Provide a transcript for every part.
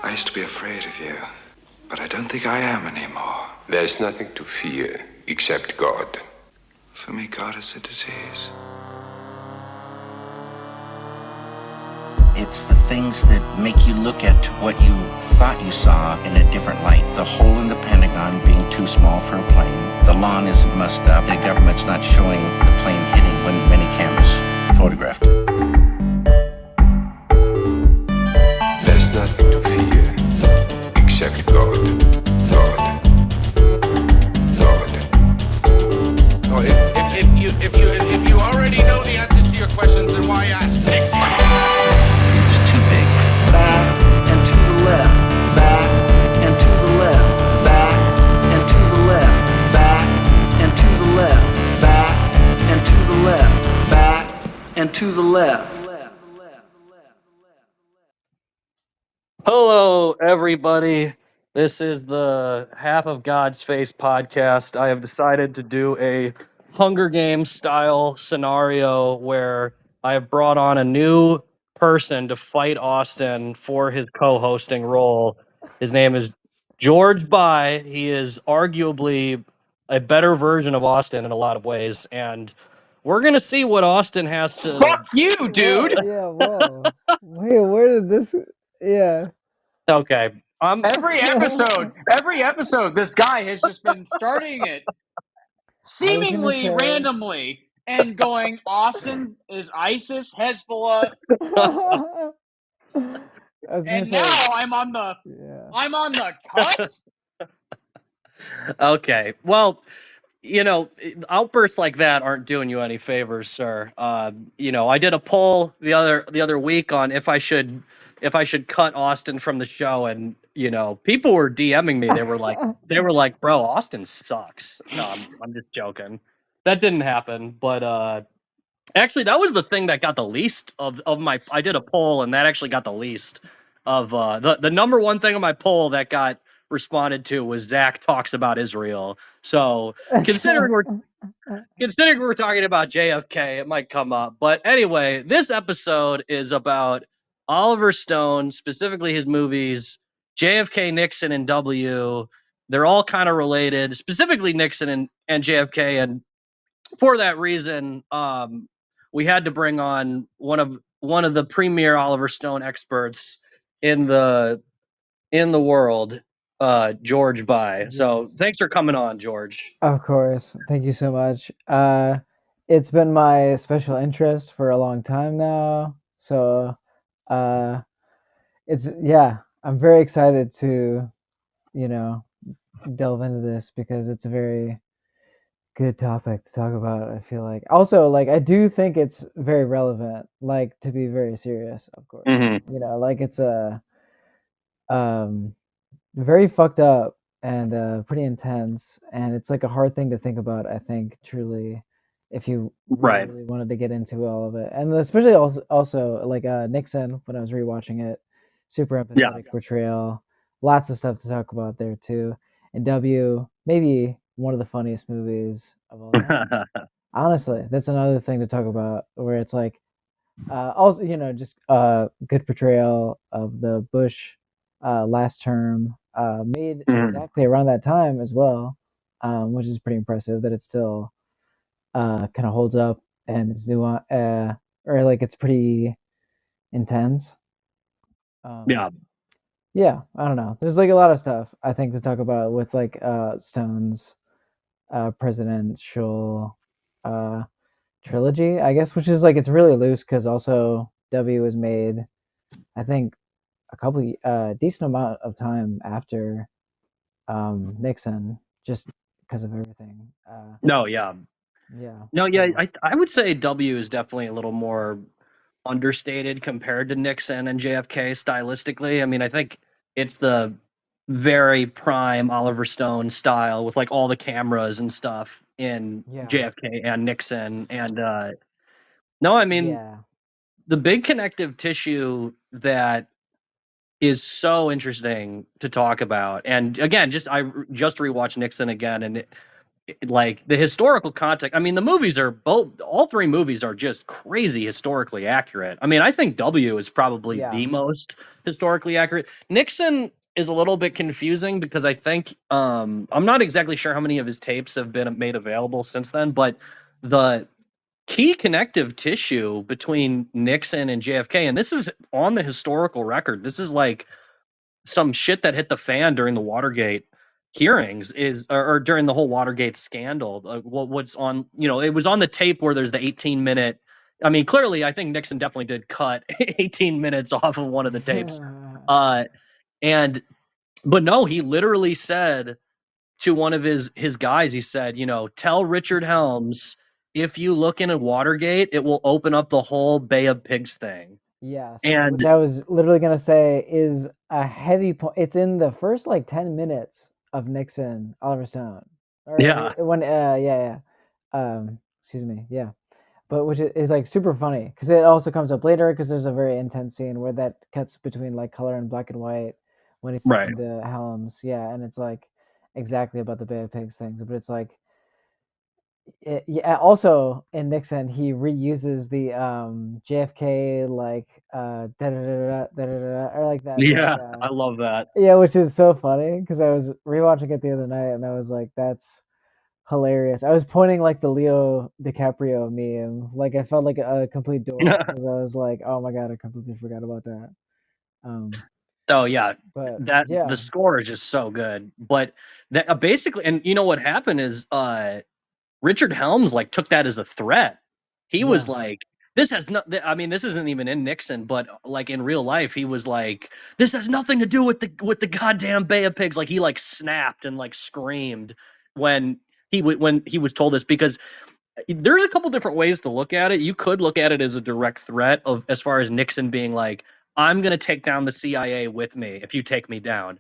I used to be afraid of you, but I don't think I am anymore. There's nothing to fear except God. For me, God is a disease. It's the things that make you look at what you thought you saw in a different light. The hole in the Pentagon being too small for a plane. The lawn isn't mussed up. The government's not showing the plane hitting when many cameras photographed it. There's nothing to fear except God. God. God. Oh, if you already know the answers to your questions, then why ask? It's too big. Back and to the left, back and to the left, back and to the left, back and to the left, back and to the left, back and to the left. Hello, everybody. This is the Half of God's Face podcast. I have decided to do a Hunger Games style scenario where I have brought on a new person to fight Austin for his co-hosting role. His name is George By. He is arguably a better version of Austin in a lot of ways, and we're gonna see what Austin has to. Fuck you, dude. Whoa. Wait, where did this? Yeah. Okay, Every episode, this guy has just been starting it seemingly randomly and going, Austin is ISIS, Hezbollah, and now I'm on the cut. Okay. Well, outbursts like that aren't doing you any favors, sir. I did a poll the other week on if I should cut Austin from the show, and people were DMing me. They were like, "Bro, Austin sucks." No, I'm just joking. That didn't happen, but actually, that was the thing that got the least of my. I did a poll, and that actually got the least of the number one thing on my poll that got responded to was Zach talks about Israel. So considering we're talking about JFK, it might come up. But anyway, this episode is about Oliver Stone, specifically his movies, JFK, Nixon, and W. They're all kind of related, specifically Nixon and JFK, and for that reason, we had to bring on one of the premier Oliver Stone experts in the world, George By. So thanks for coming on, George. Of course. Thank you so much. It's been my special interest for a long time now. So I'm very excited to, delve into this because it's a very good topic to talk about. I feel like also I do think it's very relevant, to be very serious, of course. It's a very fucked up and pretty intense, and it's a hard thing to think about, I think, truly, if you really wanted to get into all of it. And especially also Nixon, when I was rewatching it, super empathetic portrayal, lots of stuff to talk about there too. And W, maybe one of the funniest movies of all time. Honestly, that's another thing to talk about, where it's also just good portrayal of the Bush last term, made exactly around that time as well, which is pretty impressive that it still kind of holds up and it's new, it's pretty intense. Yeah, I don't know. There's a lot of stuff I think to talk about with Stone's presidential trilogy, I guess, which is it's really loose because also W was made, I think, a couple decent amount of time after Nixon, just because of everything. I would say W is definitely a little more understated compared to Nixon and JFK stylistically. I mean, I think it's the very prime Oliver Stone style with all the cameras and stuff in JFK and Nixon. And the big connective tissue that is so interesting to talk about. And again, I just rewatched Nixon again, and like the historical context. I mean, the movies are all three movies are just crazy historically accurate. I mean, I think W is probably Yeah. the most historically accurate. Nixon is a little bit confusing because I think I'm not exactly sure how many of his tapes have been made available since then, but the key connective tissue between Nixon and JFK, and this is on the historical record. This is like some shit that hit the fan during the Watergate hearings is or during the whole Watergate scandal. What's on, it was on the tape where there's the 18-minute. I mean, clearly, I think Nixon definitely did cut 18 minutes off of one of the tapes. Uh, and but no, he literally said to one of his guys, he said, tell Richard Helms if you look into Watergate, it will open up the whole Bay of Pigs thing. Yes, which And I was literally gonna say is a heavy point. It's in the first like 10 minutes of Nixon, Oliver Stone, or yeah, when yeah, excuse me, yeah, but which is like super funny because it also comes up later because there's a very intense scene where that cuts between like color and black and white when he's right. talking to Helms, yeah, and it's like exactly about the Bay of Pigs things, but it's like yeah, also in Nixon, he reuses the JFK like da da da da da da or like that Yeah, I love that. yeah, which is so funny because I was rewatching it the other night and I was like, that's hilarious. I was pointing like the Leo DiCaprio meme, like I felt like a complete dork because I was like, oh my god, I completely forgot about that. Um, Oh yeah, but that the yeah, score is just so good. But that basically, and you know what happened is Richard Helms like took that as a threat. He was yeah, like, "This has not." I mean, this isn't even in Nixon, but like in real life, he was like, "This has nothing to do with the goddamn Bay of Pigs." Like he like snapped and like screamed when when he was told this because there's a couple different ways to look at it. You could look at it as a direct threat of as far as Nixon being like, "I'm going to take down the CIA with me if you take me down."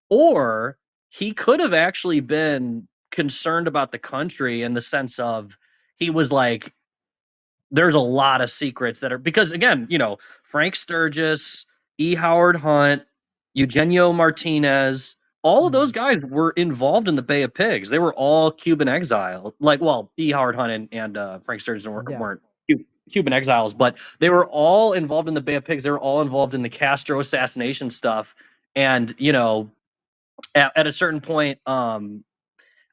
Or he could have actually been concerned about the country in the sense of he was like, there's a lot of secrets that are because again, Frank Sturgis, E. Howard Hunt, Eugenio Martinez, all of those mhm, guys were involved in the Bay of Pigs. They were all Cuban exile. Like, well, E. Howard Hunt and Frank Sturgis yeah, weren't Cuban exiles, but they were all involved in the Bay of Pigs. They were all involved in the Castro assassination stuff. And, at a certain point,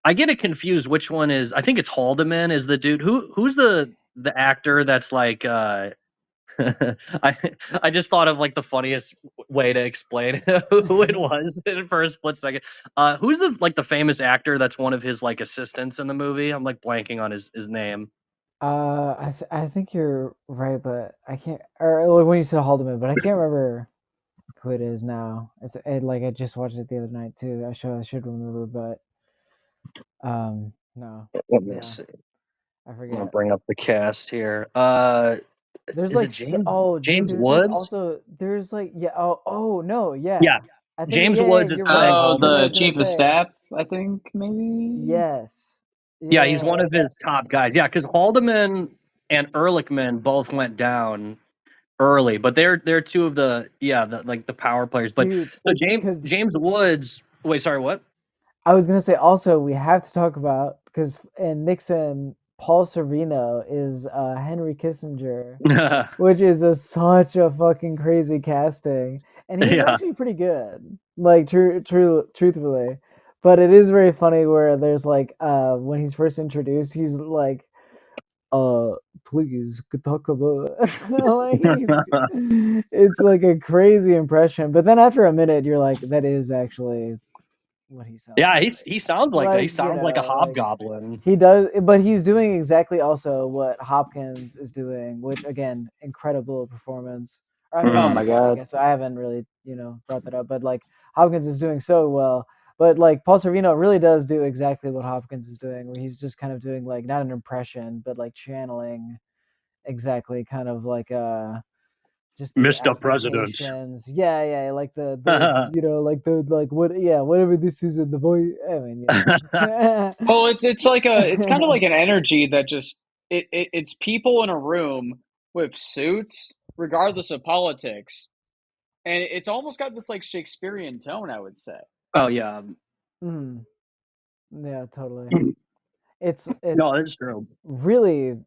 I get it confused which one is. I think it's Haldeman is the dude who's the actor that's like I I just thought of like the funniest way to explain who it was for a split second. Who's the like the famous actor that's one of his like assistants in the movie? I'm like blanking on his name. I think you're right, but I can't. Or like when you said Haldeman, but I can't remember who it is now. Like I just watched it the other night too. I should remember, but no, Let me yeah, see. I I'm gonna forget. bring up the cast here. There's Is like it James oh dude, James there's like Woods? also there's like yeah oh no Yeah, yeah, I think James yeah Woods is you're playing right Oh, because I the was Haldeman. gonna chief of say staff, I think maybe. yes Yeah, he's one yeah of his top guys. Yeah, because Haldeman and Ehrlichman both went down early, but they're two of the power players. But dude so because James Woods. Wait, sorry, what? I was gonna say also we have to talk about because in Nixon Paul Sorvino is Henry Kissinger, which is such a fucking crazy casting, and he's Yeah. actually pretty good. Like truthfully, but it is very funny where there's like when he's first introduced, he's like, uh, please talk about like it's like a crazy impression. But then after a minute, you're like, that is actually what he sounds Yeah, like. he sounds like that. He Like sounds like a hobgoblin. he does, but he's doing exactly also what Hopkins is doing, which again, incredible performance. Or, I mean, Oh Mhm. not my again, I god. guess so I haven't really, brought that up, but like Hopkins is doing so well. But like Paul Sorvino really does do exactly what Hopkins is doing, where he's just kind of doing like not an impression, but like channeling exactly kind of like just the Mr. President. expectations. Yeah, yeah, like the like the like what yeah, whatever this is in the voice. I mean, Well, it's like it's kind of like an energy that just it's people in a room with suits, regardless of politics, and it's almost got this like Shakespearean tone, I would say. Oh yeah. mm, yeah, totally. No, it's that's true. really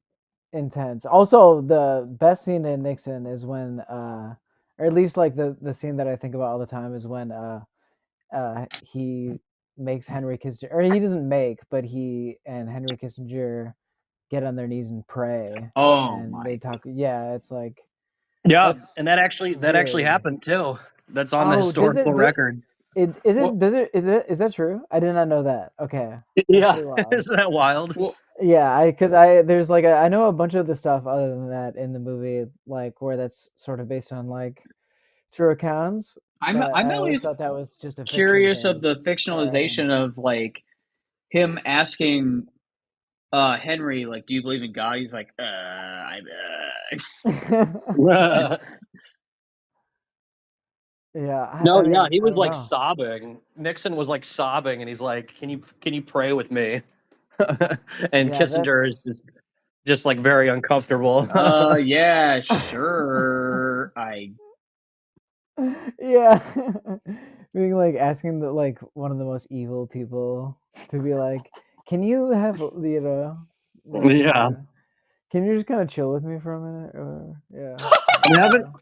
intense. Also, the best scene in Nixon is when, or at least like the scene that I think about all the time is when he makes Henry Kissinger, or he doesn't make, but he and Henry Kissinger get on their knees and pray, Oh and they my! talk. Yeah, it's like Yeah, that's and that actually really. happened too. That's on the Oh, does historical it? Does, record. Well, is that true? I did not know that. Okay, that's Yeah, pretty wild. isn't that wild? well, Yeah, because I there's like I know a bunch of the stuff other than that in the movie, like where that's sort of based on like true accounts, but I'm I always always thought that was just a fiction curious of thing. the Uh, fictionalization of like him asking Henry, like, do you believe in God? He's like, yeah, No, I yeah, mean he I was don't like know. sobbing. Nixon was like sobbing, and he's like, "Can you pray with me?" And Yeah, Kissinger that's is just like very uncomfortable. yeah, sure. I yeah, being like asking the like one of the most evil people to be like, can you have like Yeah, can you just kind of chill with me for a minute? Or yeah, you I don't haven't. know.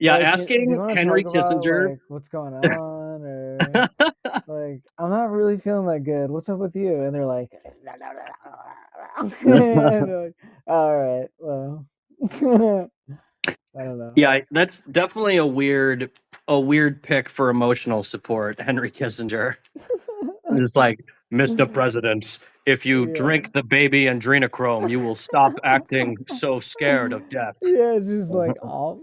Yeah, Like, do you asking want to Henry talk about Kissinger. like what's going on, or like I'm not really feeling that good. What's up with you? And they're like, and they're like, all right, well, I don't know. Yeah, that's definitely a weird pick for emotional support, Henry Kissinger. Just like, Mr. President, if you Yeah. drink the baby adrenochrome, you will stop acting so scared of death. Yeah, just like off.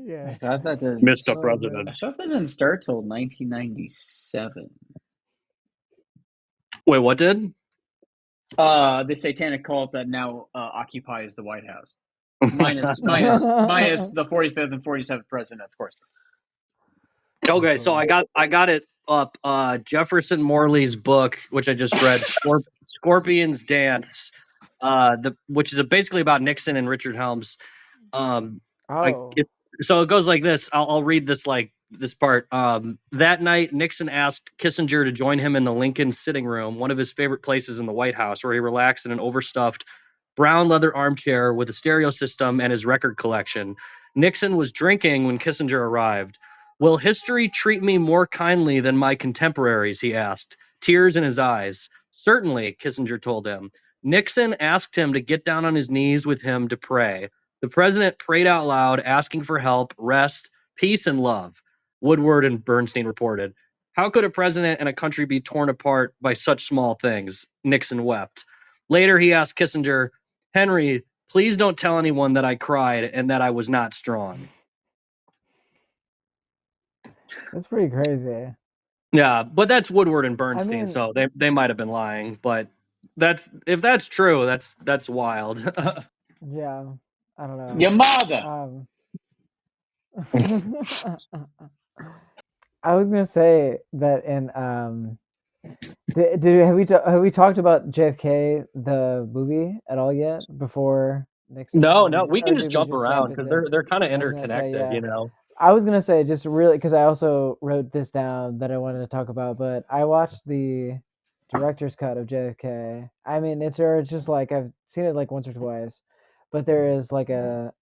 Yeah. thought that didn't. Mr. Oh President. I man. thought that didn't start till 1997. Wait, what did? The satanic cult that now occupies the White House, minus the 45th and 47th president, of course. Okay, so I Cool. got I got it up. Jefferson Morley's book, which I just read, Scorpion's Dance, which is basically about Nixon and Richard Helms. Um, I Oh. it, so it goes like this. I'll read this part. That night, Nixon asked Kissinger to join him in the Lincoln sitting room, one of his favorite places in the White House, where he relaxed in an overstuffed brown leather armchair with a stereo system and his record collection. Nixon was drinking when Kissinger arrived. Will history treat me more kindly than my contemporaries? He asked, tears in his eyes. Certainly, Kissinger told him. Nixon asked him to get down on his knees with him to pray. The president prayed out loud, asking for help, rest, peace, and love. Woodward and Bernstein reported. How could a president and a country be torn apart by such small things? Nixon wept. Later, he asked Kissinger, Henry, please don't tell anyone that I cried and that I was not strong. That's pretty crazy. Yeah, but that's Woodward and I Bernstein, mean, so they might have been lying. But if that's true, that's wild. yeah. I don't know. Your mother. Um I was gonna say that in have we talked about JFK the movie at all yet before No, Nixon, no, we or can just did we jump just jump around because into? they're kind of I was gonna say interconnected, yeah. you know. I was gonna say just really because I also wrote this down that I wanted to talk about, but I watched the director's cut of JFK. I mean, it's just like I've seen it like once or twice, but there is like a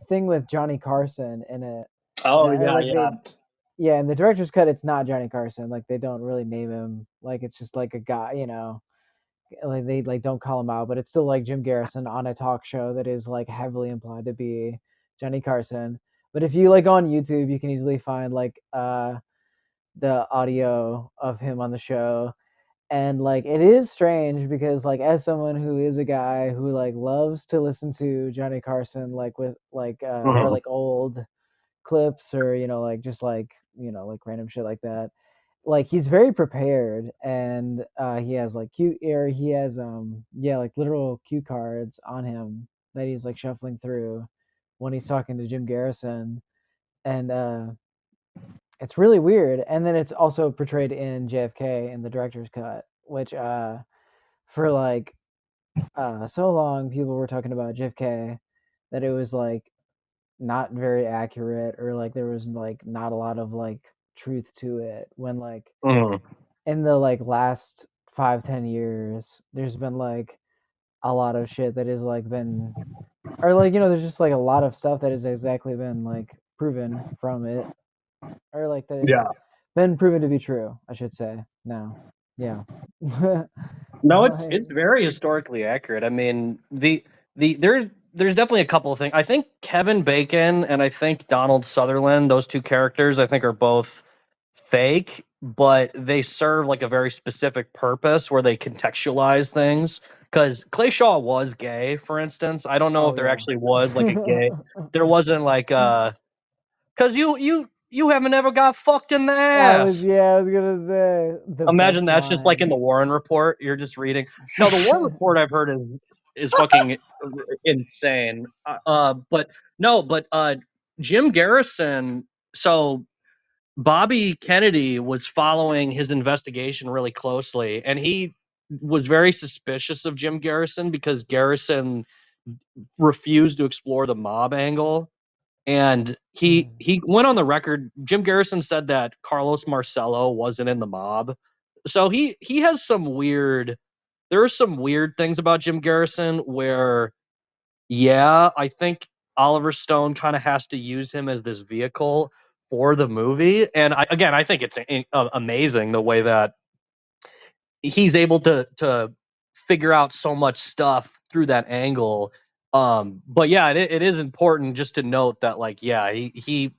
thing with Johnny Carson in it Oh that, or yeah, like yeah. they, yeah, in the director's cut it's not Johnny Carson, like they don't really name him, like it's just like a guy, like they like don't call him out, but it's still like Jim Garrison on a talk show that is like heavily implied to be Johnny Carson. But if you like go on YouTube, you can easily find like the audio of him on the show. And like it is strange because like as someone who is a guy who like loves to listen to Johnny Carson like with like or Mhm. like old clips, or like just like like random shit like that, like he's very prepared, and he has like he has yeah, like literal cue cards on him that he's like shuffling through when he's talking to Jim Garrison, and it's really weird. And then it's also portrayed in JFK in the director's cut, which for like so long people were talking about JFK that it was like not very accurate, or like there was like not a lot of like truth to it, when like Mhm. in the like last 5-10 years, there's been like a lot of shit that has like been, or like, there's just like a lot of stuff that has exactly been like proven from it, or like that has Yeah. been proven to be true, I should say. Now, yeah. No, it's Like, very historically accurate. I mean, there's definitely a couple of things. I think Kevin Bacon and I think Donald Sutherland, those two characters, I think are both fake, but they serve like a very specific purpose where they contextualize things. Because Clay Shaw was gay, for instance. I don't know oh if there yeah. actually was like a gay. There wasn't like because you haven't ever got fucked in the ass. I was gonna say the Imagine best that's just like in line. the Warren Report. You're just reading. No, the Warren Report I've heard is fucking insane. But no, but Jim Garrison. So Bobby Kennedy was following his investigation really closely, and he was very suspicious of Jim Garrison because Garrison refused to explore the mob angle. And he went on the record. Jim Garrison said that Carlos Marcello wasn't in the mob, so he has some weird. There are some weird things about Jim Garrison where, yeah, I think Oliver Stone kind of has to use him as this vehicle for the movie. And I think it's amazing the way that he's able to figure out so much stuff through that angle. But yeah, it is important just to note that, like, yeah, he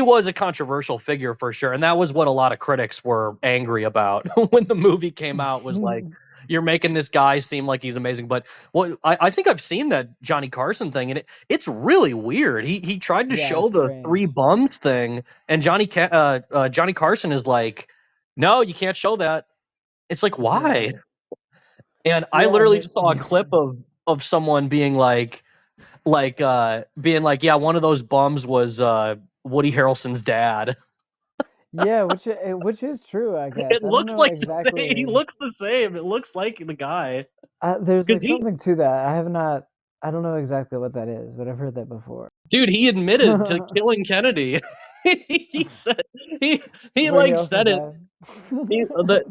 was a controversial figure for sure, and that was what a lot of critics were angry about when the movie came out. Was like, you're making this guy seem like he's amazing. But what I think I've seen that Johnny Carson thing, and it's really weird. He tried to Yeah, show it's the strange. three bums thing, and Johnny Carson is like, no, you can't show that. It's like, why? Yeah. And I Yeah, I literally mean, just saw a clip of someone being being like, yeah, one of those bums was Woody Harrelson's dad. yeah, which is true, I It guess. I don't looks know like the same. He exactly. looks the same. It looks like the guy. There's Because like something to that. I don't know exactly what that is, but I've heard that before. dude, he admitted to killing Kennedy. he said he Woody like Harrelson's said it. dad.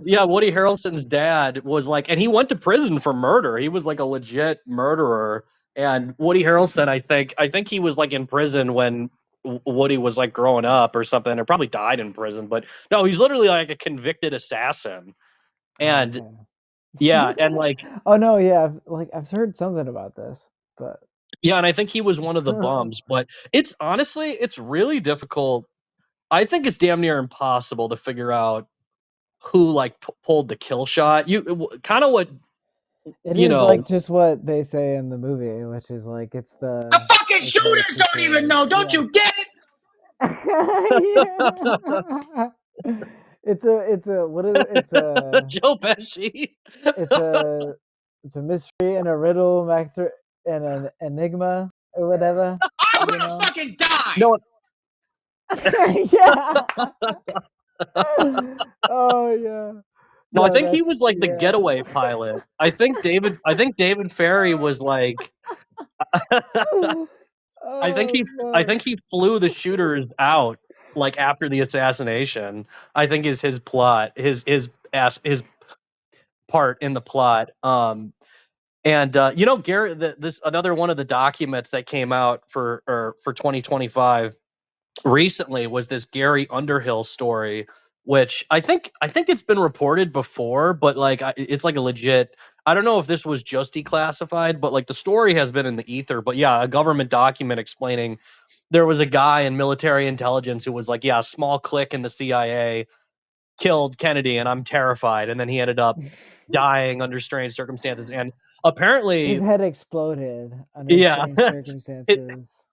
Yeah, Woody Harrelson's dad was like, and he went to prison for murder. He was like a legit murderer. And Woody Harrelson, I think he was like in prison when Woody was like growing up or something, or probably died in prison. But no, he's literally like a convicted assassin. Oh, And okay. yeah, and like Oh no, yeah, I've heard something about this, but yeah, and I think he was one of the bums. But it's honestly, it's really difficult. I think it's damn near impossible to figure out who like pulled the kill shot. You kind of what it you is like know. just what they say in the movie, which is like The fucking it's the shooters don't even secret. know. Don't Yeah. you get it? Yeah. It's a what is it? Joe Pesci. It's a it's a mystery and a riddle and an enigma or whatever, I'm you gonna know? fucking die. No, Yeah. Oh yeah. no, I No, think he that's was like the yeah. getaway pilot. I think David Ferry was like Oh I fuck. think he flew the shooters out like after the assassination. I think is his plot, his part in the plot. And Gary, this another one of the documents that came out for 2025 recently was this Gary Underhill story, which I think it's been reported before, but like it's like a legit. I don't know if this was just declassified, but like the story has been in the ether. But yeah, a government document explaining there was a guy in military intelligence who was like, yeah, a small clique in the CIA killed Kennedy, and I'm terrified. And then he ended up dying under strange circumstances, and His apparently, head exploded under yeah, strange circumstances.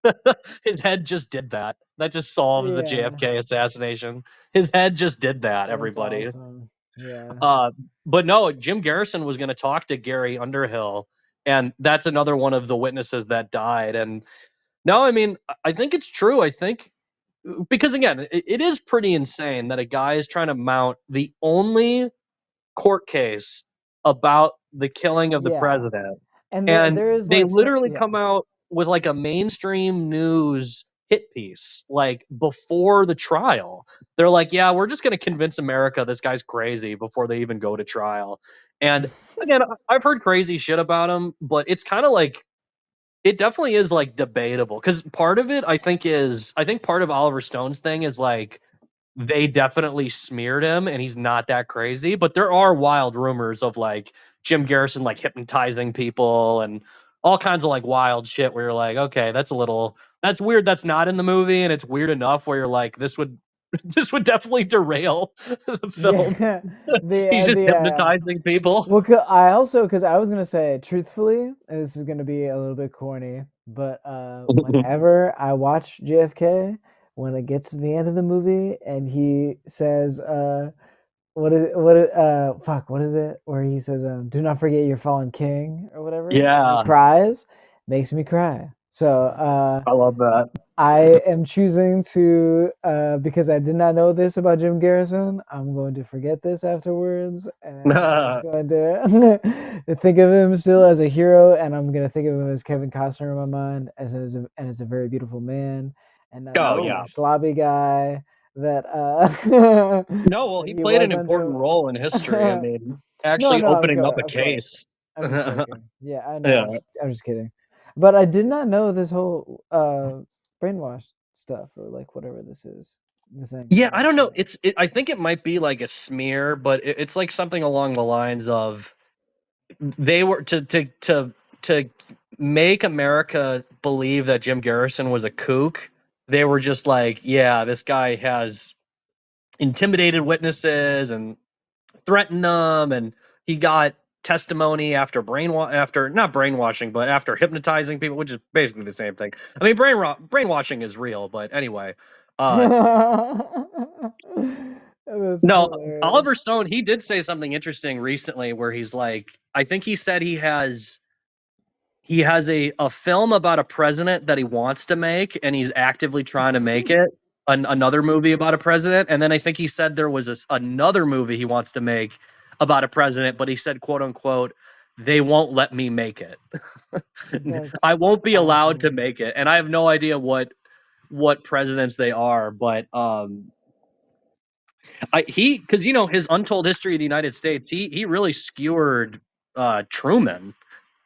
his head just did that. That just solves the Yeah. JFK assassination. His head just did that, That's everybody. awesome. Yeah. Uh, but no, Jim Garrison was going to talk to Gary Underhill, and that's another one of the witnesses that died. And no, I mean, I think it's true. I think because again, it is pretty insane that a guy is trying to mount the only court case about the killing of the Yeah. president, And and there is they like so literally yeah. come out with like a mainstream news hit piece, like before the trial. They're like, yeah, we're just going to convince America this guy's crazy before they even go to trial. And again, I've heard crazy shit about him, but it's kind of like, it definitely is like debatable, because part of it, I think part of Oliver Stone's thing is like, they definitely smeared him and he's not that crazy, but there are wild rumors of like Jim Garrison like hypnotizing people and all kinds of like wild shit where you're like, okay, that's weird, that's not in the movie, and it's weird enough where you're like, this would this would definitely derail the film. Yeah, He's just the hypnotizing people. well, I also, because I was gonna say, truthfully, and this is gonna be a little bit corny, but whenever I watch JFK, when it gets to the end of the movie and he says, what is it? Where he says, "Do not forget your fallen king" or whatever. And he Yeah, cries, makes me cry. So I love that. I am choosing to, because I did not know this about Jim Garrison, I'm going to forget this afterwards, and I'm just going to think of him still as a hero, and I'm going to think of him as Kevin Costner in my mind, and as a very beautiful man, and not Oh some yeah. schlubby guy that No, well, that he he played was an important until. role in history. I mean, No, actually no, opening up a of course. case. I'm just joking. Yeah, I know. Yeah. I'm just kidding. But I did not know this whole brainwash stuff, or like whatever this is. This Yeah, angle. I don't know. I think it might be like a smear, but it's like something along the lines of they were to make America believe that Jim Garrison was a kook. They were just like, yeah, this guy has intimidated witnesses and threatened them, and he got testimony after after not brainwashing, but after hypnotizing people, which is basically the same thing. I mean, brainwashing is real, but anyway. Uh, That's No, hilarious. Oliver Stone, he did say something interesting recently where he's like, I think he said he has a film about a president that he wants to make, and he's actively trying to make it, another movie about a president. And then I think he said there was another movie he wants to make about a president, but he said, quote unquote, they won't let me make it. I That's won't be allowed to awesome. make it. And I have no idea what presidents they are, but because his Untold History of the United States, he really skewered Truman.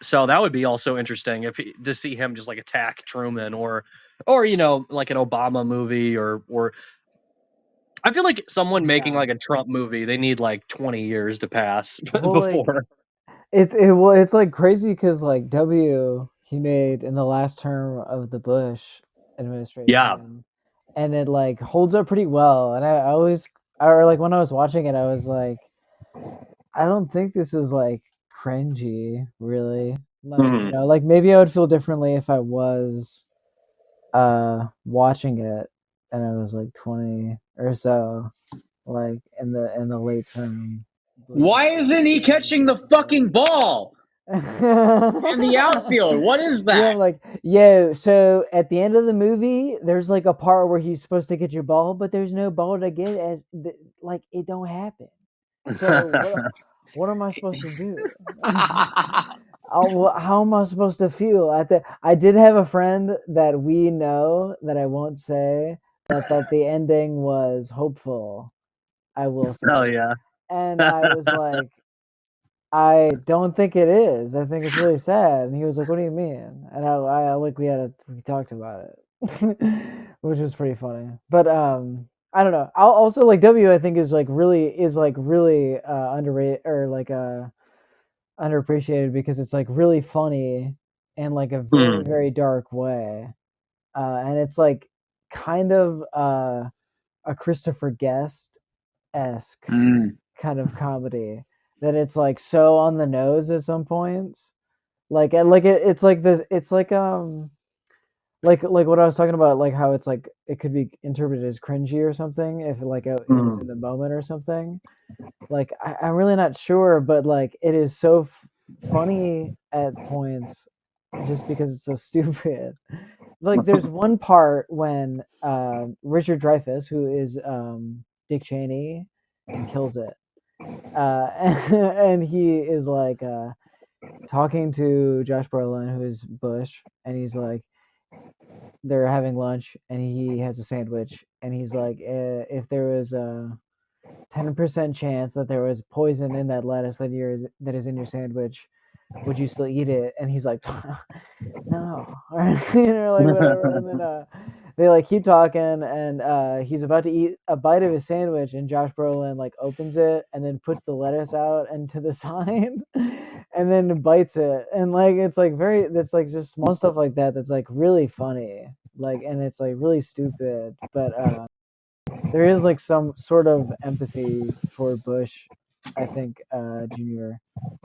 So that would be also interesting to see him just like attack Truman, or like an Obama movie, or I feel like someone making Yeah. like a Trump movie, they need like 20 years to pass Well, like before. it's like crazy because like he made in the last term of the Bush Yeah. administration, and it like holds up pretty well. And I always, or like when I was watching it, I was like, I don't think this is like cringy, really. Like, Mhm. like maybe I would feel differently if I was watching it and I was like 20 or so, like in the late term Bush Why isn't he catching the fucking ball in the outfield? What is Yeah, that? I'm like, yo, so at the end of the movie, there's like a part where he's supposed to get your ball, but there's no ball to get, like it don't happen. So what am I supposed to do? How am I supposed to feel? I did have a friend that we know that I won't say that thought the ending was hopeful. I will Oh say, yeah. and I was like, I don't think it is. I think it's really sad. And he was like, "What do you mean?" And I like we talked about it, which was pretty funny. But I don't know. I'll also like W. I think is like really underrated, or like underappreciated, because it's like really funny in like a very Hmm. very dark way, and it's like kind of a Christopher Guest esque Mm. kind of comedy, that it's like so on the nose at some points. Like and like it's like this. It's like what I was talking about, like how it's like it could be interpreted as cringy or something if like it was in Hmm. the moment or something. Like I'm really not sure, but like it is so funny at points just because it's so stupid. Like there's one part when Richard Dreyfuss, who is Dick Cheney, and kills it, and he is like talking to Josh Brolin, who is Bush, and he's like, they're having lunch and he has a sandwich and he's like, if there was a 10% chance that there was poison in that lettuce that is in your sandwich, would you still eat it? And he's like, no, like whatever. And then they like keep talking, and he's about to eat a bite of his sandwich, and Josh Brolin like opens it and then puts the lettuce out into the side, and then bites it, and like that's like just small stuff like that that's like really funny, like, and it's like really stupid, but there is like some sort of empathy for Bush, I think, Junior,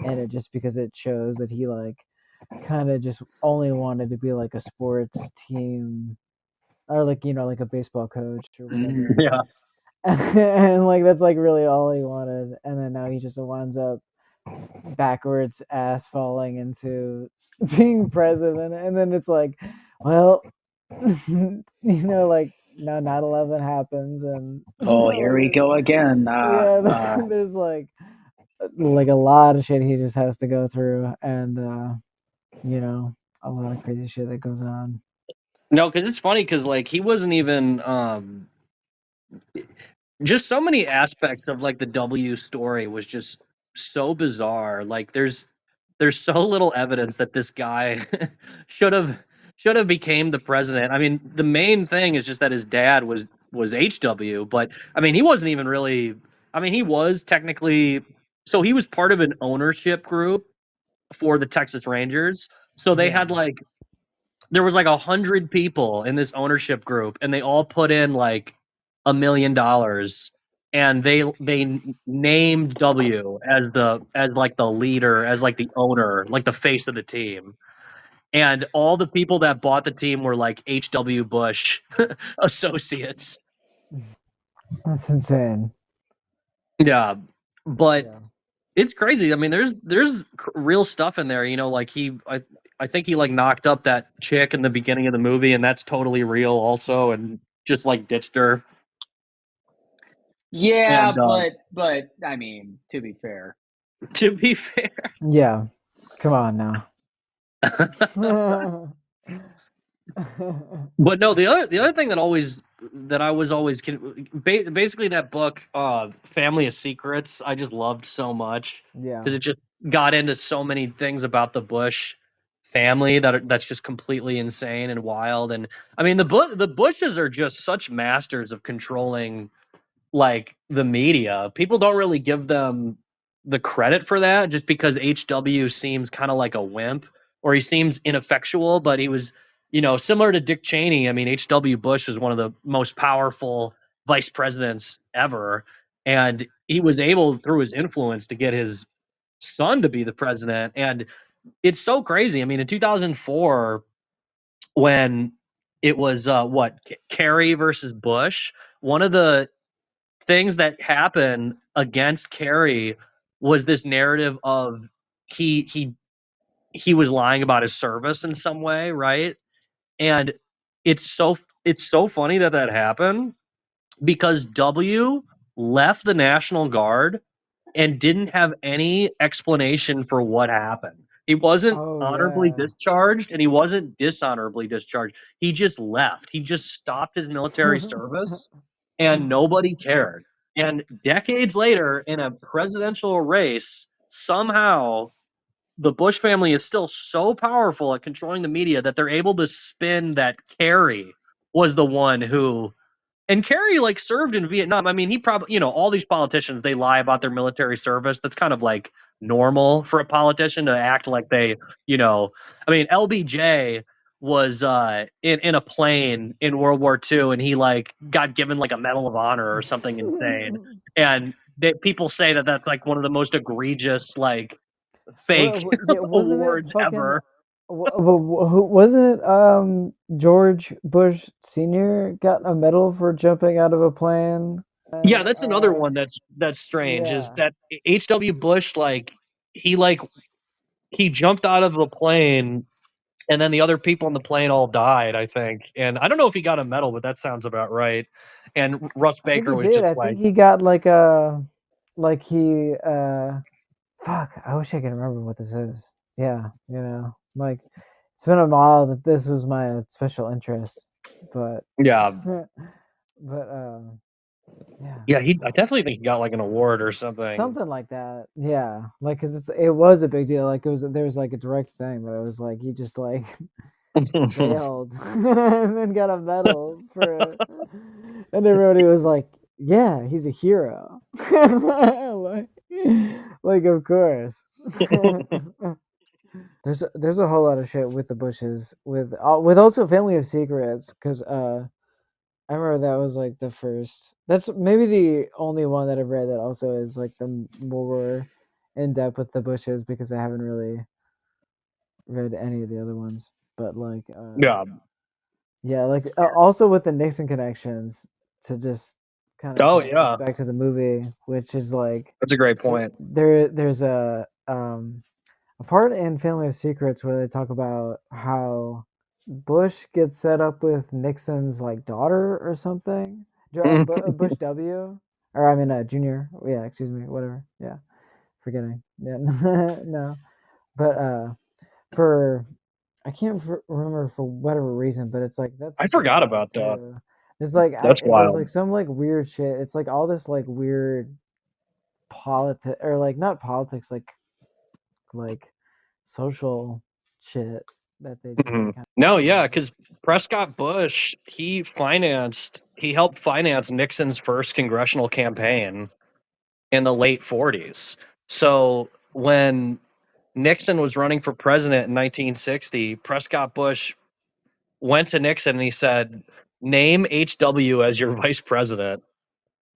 and it just because it shows that he like kind of just only wanted to be like a sports team or like like a baseball coach or whatever. Yeah. And like that's like really all he wanted, and then now he just winds up backwards ass falling into being president, and then it's like, well, like now 9/11 happens, and Oh, here we go again. yeah, there's like a lot of shit he just has to go through, and a lot of crazy shit that goes on. No, because it's funny because like he wasn't even just so many aspects of like the W story was just so bizarre. Like there's so little evidence that this guy should have should have became the president. I mean, the main thing is just that his dad was HW, but I mean, he wasn't even really. I mean, he was technically so he was part of an ownership group for the Texas Rangers. So they Yeah. had like there was like 100 people in this ownership group, and they all put in like $1 million, and they named W as like the leader, as like the owner, like the face of the team. And all the people that bought the team were like HW Bush associates. That's insane. Yeah, but Yeah. it's crazy. I mean, there's real stuff in there. Like I think he like knocked up that chick in the beginning of the movie, and that's totally real also, and just like ditched her. Yeah, And but I mean, to be fair. to be fair, Yeah. Come on now. but no, the other thing that I was always basically that book, Family of Secrets, I just loved so much Yeah. because it just got into so many things about the Bush family that's just completely insane and wild. And I mean, the Bushes are just such masters of controlling like the media. People don't really give them the credit for that just because HW seems kind of like a wimp, or he seems ineffectual, but he was, similar to Dick Cheney. I mean, HW Bush was one of the most powerful vice presidents ever, and he was able through his influence to get his son to be the president. And it's so crazy. I mean, in 2004 when it was Kerry versus Bush, one of the things that happened against Kerry was this narrative of he he he was lying about his service in some way, right? And it's so funny that happened because W left the National Guard and didn't have any explanation for what happened. He wasn't Oh honorably yeah. discharged and he wasn't dishonorably discharged. He just left. He just stopped his military service and nobody cared. And decades later, in a presidential race, somehow the Bush family is still so powerful at controlling the media that they're able to spin that Kerry was the one who and Kerry like served in Vietnam. I mean, he probably, all these politicians, they lie about their military service. That's kind of like normal for a politician to act like I mean, LBJ was in a plane in World War II, and he like got given like a Medal of Honor or something insane. And people say that that's like one of the most egregious like fake Yeah, wasn't it awards fucking? ever. Wasn't it George Bush Senior got a medal for jumping out of a plane? Yeah, And that's another one that's strange is yeah, that H.W. Bush he like he jumped out of the plane and then the other people on the plane all died, I think. And I don't know if he got a medal, but that sounds about right. And Russ I think he Baker was did. just I like, think he got like a like he fuck. I wish I could remember what this is. Yeah, like it's been a while that this was my special interest, but Yeah. but yeah, Yeah, I definitely think he got like an award or something. something like that. Yeah, like because it was a big deal. Like there was like a direct thing that it was like he just like failed and then got a medal for it, and everybody was like, "Yeah, he's a hero." like of course. There's a whole lot of shit with the Bushes with also Family of Secrets because I remember that was like the first. That's maybe the only one that I've read that also is like the more in depth with the Bushes because I haven't really read any of the other ones. But like, Yeah. yeah, like also with the Nixon connections to just kind of Oh connect this yeah, back to the movie, which is like that's a great point. there's a part in Family of Secrets where they talk about how Bush gets set up with Nixon's like daughter or something. Bush W, or I mean Junior. Yeah, excuse me. Whatever. Yeah, forgetting. Yeah, no. But for I can't remember for whatever reason, but it's like that's I super forgot wild about that. too. It's like That's there's wild. like some like weird shit. It's like all this like weird politics or like not politics like social shit that they kind No, of yeah, because Prescott Bush, he helped finance Nixon's first congressional campaign in the late 40s. So when Nixon was running for president in 1960, Prescott Bush went to Nixon and he said, "Name HW as your vice president."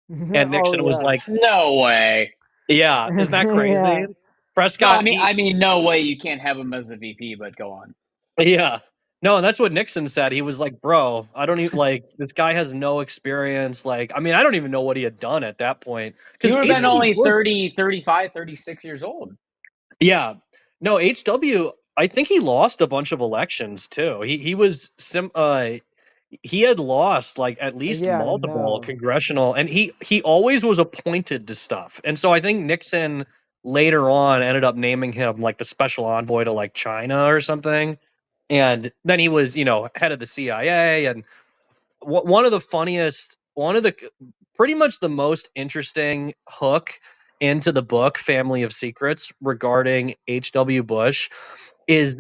And oh Nixon was yeah. like, No way. "Yeah, isn't that crazy?" yeah. No, Prescott, I mean, no way you can't have him as the VP. But go on. yeah. No, and that's what Nixon said. He was like, "Bro, I don't even like this guy has no experience. Like, I mean, I don't even know what he had done at that point He because would have been HW only Bush, 30, 35, 36 years old. yeah, no, HW. I think he lost a bunch of elections too. He was he had lost like at least Yeah, multiple no. congressional, and he always was appointed to stuff. And so I think Nixon later on ended up naming him like the special envoy to like China or something. And then he was, head of the CIA. And one of the funniest, pretty much the most interesting hook into the book Family of Secrets regarding H.W. Bush is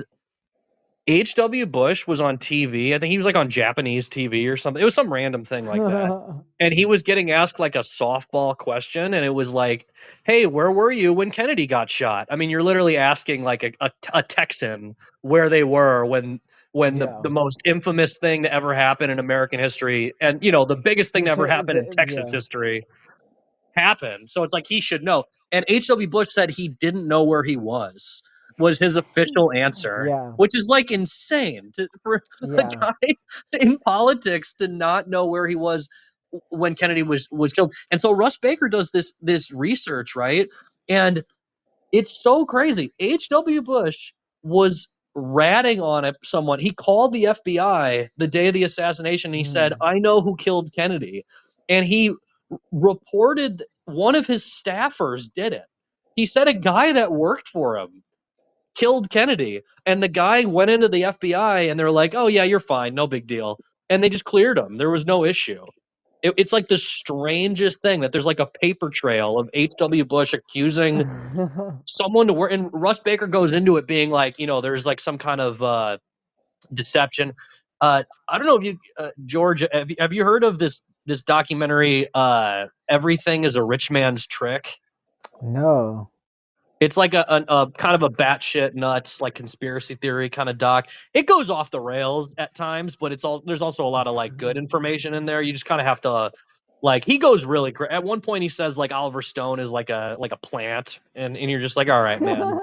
H.W. Bush was on TV. I think he was like on Japanese TV or something. It was some random thing like that. And he was getting asked like a softball question, and it was like, "Hey, where were you when Kennedy got shot?" I mean, you're literally asking like a Texan where they were when the yeah. most infamous thing to ever happen in American history, and the biggest thing to ever happen in Texas yeah. history happened. So it's like he should know. And H.W. Bush said he didn't know where he was his official answer, Yeah. which is like insane for a Yeah. guy in politics to not know where he was when Kennedy was killed. And so Russ Baker does this research, right? And it's so crazy. H.W. Bush was ratting on someone. He called the FBI the day of the assassination. And he said, Mm. "I know who killed Kennedy." And he reported one of his staffers did it. He said a guy that worked for him killed Kennedy. And the guy went into the FBI and they're like, "Oh, yeah, you're fine. No big deal." And they just cleared him. There was no issue. It's like the strangest thing that there's like a paper trail of H.W. Bush accusing someone to work. And Russ Baker goes into it being like, there's like some kind of deception. I don't know if you, George, have you heard of this documentary? Everything is a rich man's trick. no. It's like a kind of a batshit nuts like conspiracy theory kind of doc. It goes off the rails at times, but there's also a lot of like good information in there. You just kind of have to like he goes really at one point he says like Oliver Stone is like a plant, and you're just like, all right, man.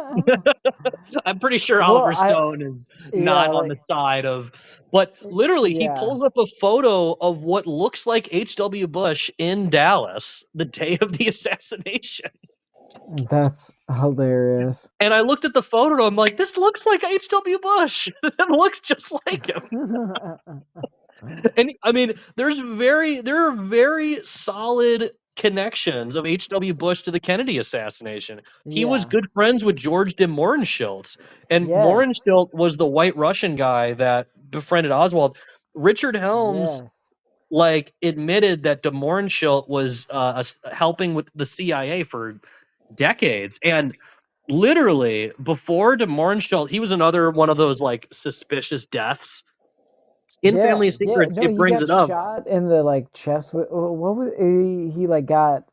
I'm pretty sure well, Oliver Stone is yeah, not on like the side of, but literally he yeah. pulls up a photo of what looks like H.W. Bush in Dallas the day of the assassination. That's hilarious. And I looked at the photo and I'm like, this looks like H.W. Bush. It looks just like him. And I mean, there are very solid connections of H.W. Bush to the Kennedy assassination. He was Yeah. good friends with George de Mohrenschildt, and Yes. Mohrenschildt was the white Russian guy that befriended Oswald. Richard Helms Yes. like admitted that de Mohrenschildt was helping with the CIA for decades, and literally before de Mohrenschildt, he was another one of those like suspicious deaths in Yeah, Family yeah. Secrets. No, It he brings got it up. shot in the like chest with what was he like got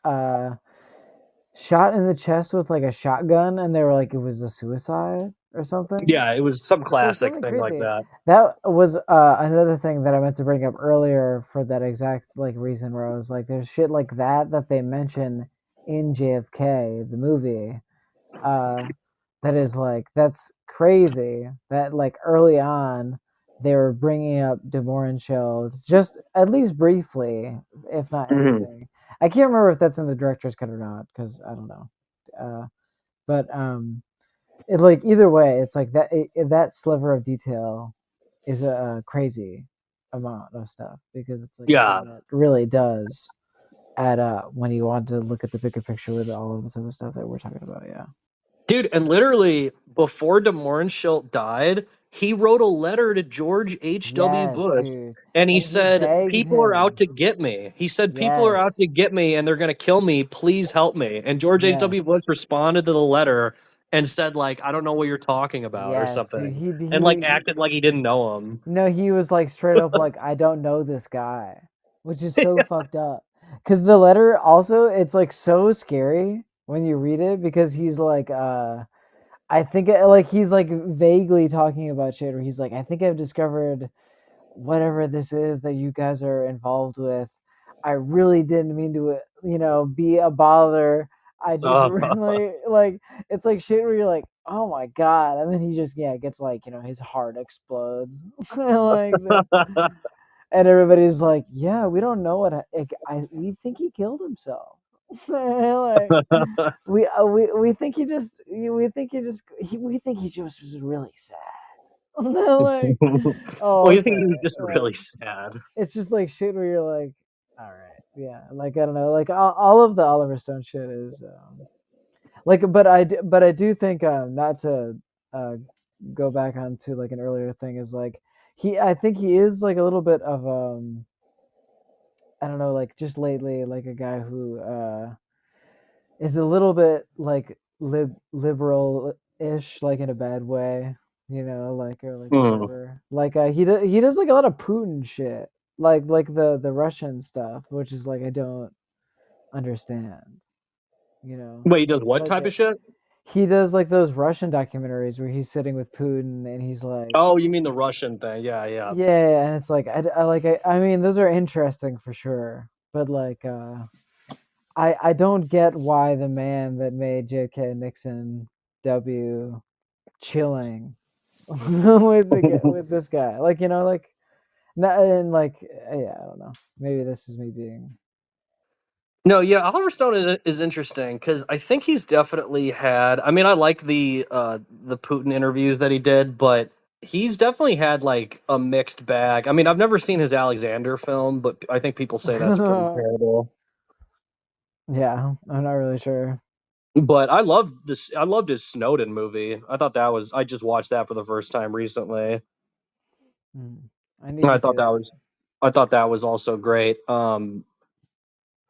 shot in the chest with like a shotgun, and they were like it was a suicide or something. Yeah, it was some It's like classic something thing like crazy. that. That was another thing that I meant to bring up earlier for that exact like reason where I was like, there's shit like that they mention in JFK the movie. Uh, that is like that's crazy. That like early on they were bringing up De Mohrenschildt just at least briefly, if not Mhm. anything. I can't remember if that's in the director's cut or not because I don't know. But it like either way, it's like that sliver of detail is a crazy amount of stuff because it's like a Yeah, thing that really does add up when you want to look at the bigger picture with all of this other stuff that we're talking about. Yeah. dude, and literally before de Mohrenschildt died, he wrote a letter to George H.W. Yes, Bush, dude. and he And he said, begged "People are out him. to get me." He said, "People are out Yes. to get me, and they're going to kill me. Please help me." And George H.W. Yes. Bush responded to the letter and said, "Like, I don't know what you're talking about," or Yes, dude. something, and like He acted like he didn't know him. no, he was like straight up like I don't know this guy, which is so fucked up. Cuz the letter also it's like so scary when you read it because he's like I think like he's like vaguely talking about shit where he's like I think I've discovered whatever this is that you guys are involved with. I really didn't mean to, be a bother. I just Uh, really like it's like shit where you're like, oh my god, and then he just gets like his heart explodes like and everybody's like, yeah, we don't know we think he killed himself. Like we think he just we think he just was really sad. Like oh well, you think he okay was just like really sad? it's just like shit where you're like, all right, yeah, like I don't know, like all of the Oliver Stone shit is like, but I do think not to uh go back onto like an earlier thing is like I think he is like a little bit of I don't know, like just lately like a guy who is a little bit like liberal ish, like in a bad way, like or like Hmm. whatever. Like he does like a lot of Putin shit, like the Russian stuff, which is like I don't understand, Wait, he does what like type of shit? he does like those Russian documentaries where he's sitting with Putin and he's like, Oh, you mean the Russian thing? Yeah, yeah. yeah, and it's like I mean those are interesting for sure, but like I don't get why the man that made JFK Nixon W chilling with this guy. Like, like not and like yeah, I don't know. Maybe this is me being No, yeah, Oliver Stone is interesting because I think he's definitely had. I mean, I like the Putin interviews that he did, but he's definitely had like a mixed bag. I mean, I've never seen his Alexander film, but I think people say that's pretty terrible. yeah, I'm not really sure. But I loved this. I loved his Snowden movie. I thought that was. I just watched that for the first time recently. Hmm. I need And to see that. I thought that was also great.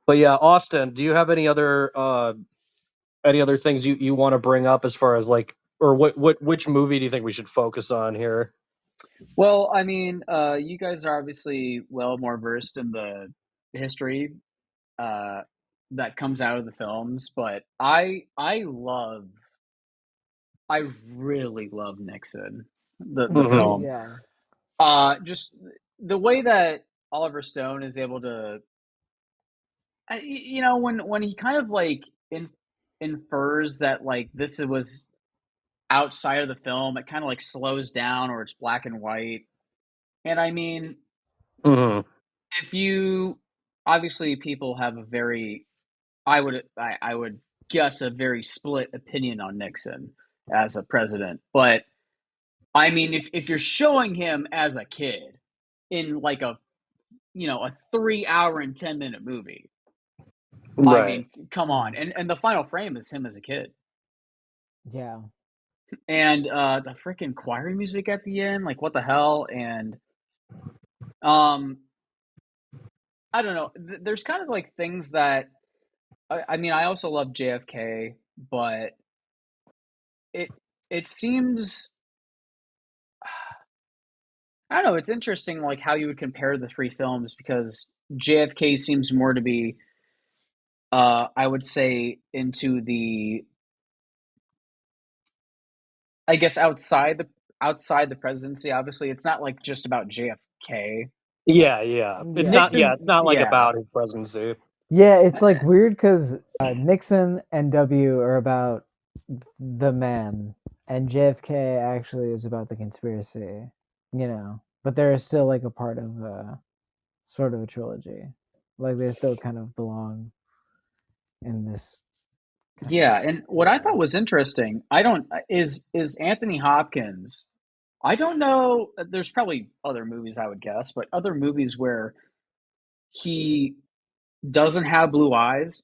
But yeah, Austin, do you have any other things you want to bring up as far as like, or which movie do you think we should focus on here? Well, I mean, you guys are obviously well more versed in the history uh, that comes out of the films, but I really love Nixon, the Hmm. film. Yeah. Just the way that Oliver Stone is able to, when he kind of like infers that like this was outside of the film, it kind of like slows down or it's black and white. And I mean, Hmm. if you obviously people have a very I would guess a very split opinion on Nixon as a president. But I mean if you're showing him as a kid in like a 3 hour and 10 minute movie, I Right. mean, come on. And the final frame is him as a kid. Yeah. And the freaking choir music at the end, like what the hell? And um I don't know. There's kind of like things that I mean, I also love JFK, but it it seems I don't know, it's interesting like how you would compare the three films because JFK seems more to be I would say into the I guess outside the presidency. Obviously, it's not like just about JFK. Yeah, yeah. It's Yeah. not. Yeah, Nixon, it's not like yeah, about his presidency. Yeah, it's like weird because Nixon and W are about the man, and JFK actually is about the conspiracy, you know. But they're still like a part of sort of a trilogy. Like they still kind of belong in this kind of yeah. And what I thought area. was interesting, I don't is Anthony Hopkins. I don't know. There's probably other movies I would guess, but other movies where he doesn't have blue eyes.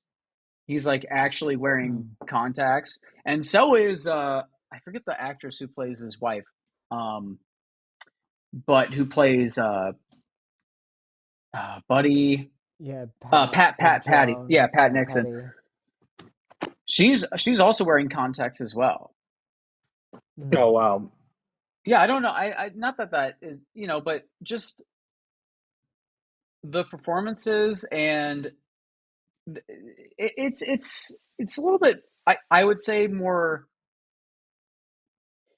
He's like actually wearing Hmm. contacts, and so is I forget the actress who plays his wife, um, but who plays Buddy Yeah, Pat, Patty, Joan, yeah, Pat yeah, Nixon. Patty. She's also wearing contacts as well. Oh Hmm. wow. Yeah, I don't know. I not that that is but just the performances and it's a little bit. I would say more.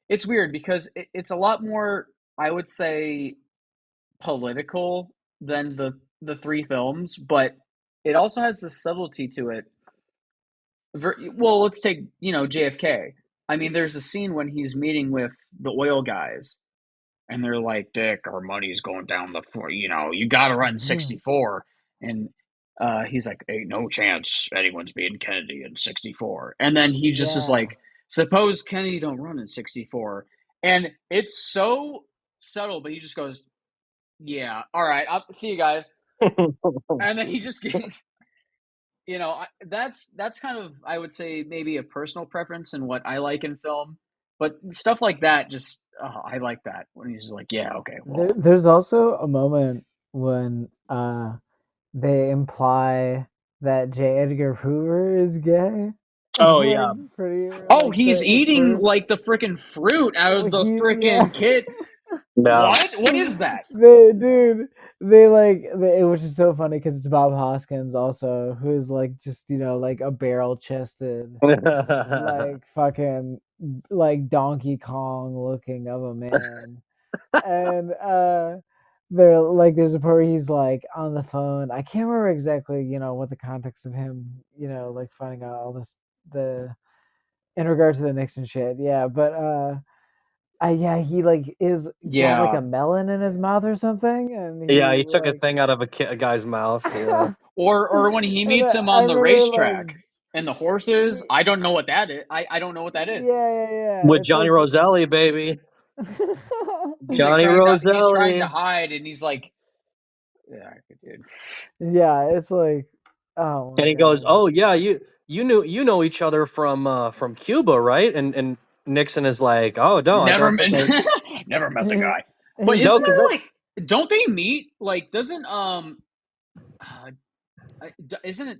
It's weird because it's a lot more. I would say political than the three films, but it also has the subtlety to it. Well, let's take JFK. I mean, there's a scene when he's meeting with the oil guys, and they're like, "Dick, our money's going down the floor. You got to run 64." And he's like, "Ain't no chance anyone's beating Kennedy in 64." And then he just is Yeah. like, "Suppose Kennedy don't run in 64." And it's so subtle, but he just goes, "Yeah, all right, I'll see you guys." And then he just that's kind of I would say maybe a personal preference in what I like in film, but stuff like that just I like that when he's just like, yeah, okay, well, There's also a moment when they imply that J. Edgar Hoover is gay. Oh Like yeah. pretty oh, like he's the eating first like the freaking fruit out of the yeah. freaking kid. No. What is that? They dude which is so funny because it's Bob Hoskins also who's like just like a barrel chested like fucking like Donkey Kong looking of a man. And they're like there's a part where he's like on the phone. I can't remember exactly what the context of him like finding out all this the in regard to the Nixon shit. Yeah, but yeah, he like is got like Yeah, a melon in his mouth or something, and Yeah, he he took a like thing out of a guy's mouth. Yeah. or when he and meets him I on the remember like racetrack and the horses, I don't know what that is. I don't know what that is. yeah. With It's Johnny like Roselli, baby. He's like Johnny trying to Roselli. hide, and he's like, yeah, dude. yeah, it's like oh my And he goes, god. "Oh yeah, you know each other from Cuba, right?" And Nixon is like, "Oh no, I Never don't met, think I never met the He, guy. But he no, isn't because there that like, don't they meet? Like, doesn't isn't it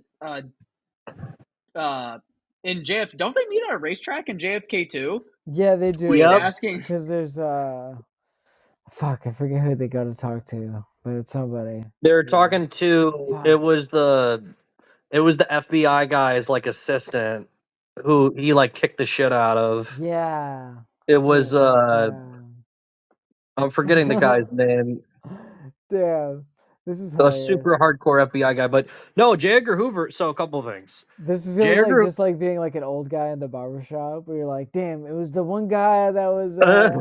uh in JF? Don't they meet at a racetrack in JFK too? yeah, they When he's yep, do asking, because there's fuck, I forget who they go to talk to, but it's somebody. they were Yeah. talking to Fuck. it was the FBI guy's like assistant who he like kicked the shit out of. Yeah. It Wait, was yeah. I'm forgetting the guy's name. Damn. This is A hilarious. super hardcore FBI guy, but no, J. Edgar Hoover. So a couple things. This J. feels like Edgar. just like being like an old guy in the barber shop where you're like, damn, it was the one guy that was uh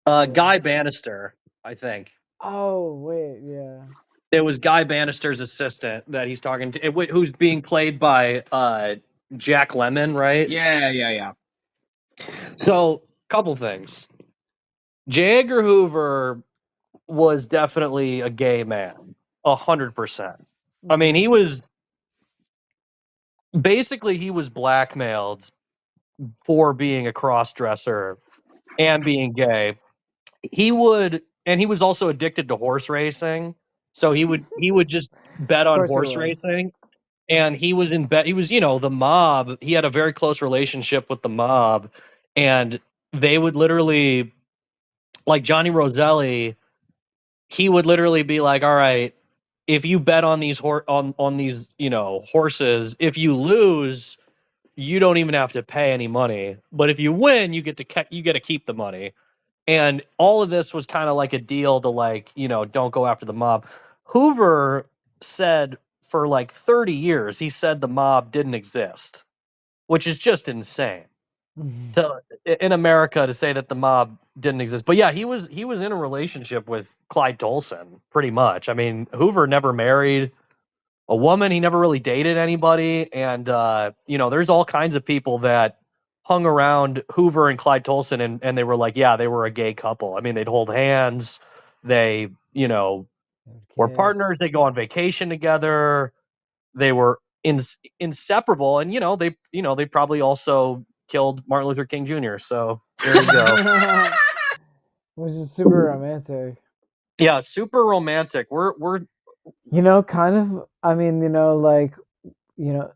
yeah. Guy Bannister, I think. Oh wait, yeah. It was Guy Bannister's assistant that he's talking to, who's being played by Jack Lemmon, right? yeah. So, couple things. J. Edgar Hoover was definitely a gay man, 100%. I mean, he was basically he was blackmailed for being a cross dresser and being gay. He would, and he was also addicted to horse racing. So he would just bet Of on course he horse was. racing, and he was in bet. He was, the mob. He had a very close relationship with the mob, and they would literally, like Johnny Roselli, he would literally be like, "All right, if you bet on these on these horses, if you lose, you don't even have to pay any money. But if you win, you get to keep the money." And all of this was kind of like a deal to, like, don't go after the mob. Hoover said for like 30 years, he said the mob didn't exist, which is just insane to in America to say that the mob didn't exist. But yeah, he was in a relationship with Clyde Tolson pretty much. I mean, Hoover never married a woman. He never really dated anybody. And there's all kinds of people that hung around Hoover and Clyde Tolson, and they were like, yeah, they were a gay couple. I mean, they'd hold hands. They, were Kiss. partners. They go on vacation together. They were inseparable. And, they probably also killed Martin Luther King Jr. So there you go. Which is super romantic. Yeah, super romantic. We're Kind of. I mean, like,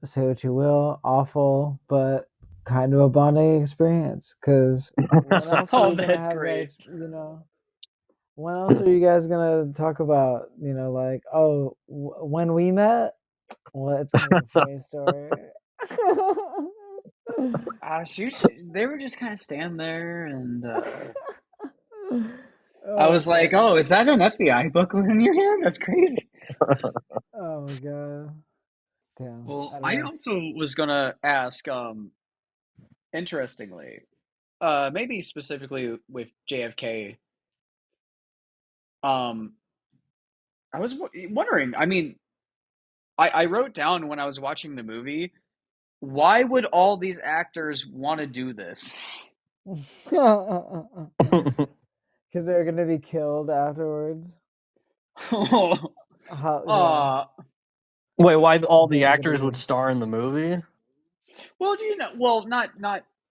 say what you will, awful, but kind of a bonding experience. Because when else are Oh, you gonna that's have great. when else are you guys gonna talk about, like, oh, when we met? Well, it's kind of a funny story. They were just kind of standing there, and I Oh was like, god. "Oh, is that an FBI booklet in your hand? That's crazy." Oh my god. Damn. Well, I don't I know. also was gonna ask, interestingly, maybe specifically with JFK, um, I was wondering. I mean, I wrote down when I was watching the movie, why would all these actors want to do this? Because they're gonna be killed afterwards. Yeah, uh, Wait, why all the they're gonna actors be. would star in the movie? well, well, not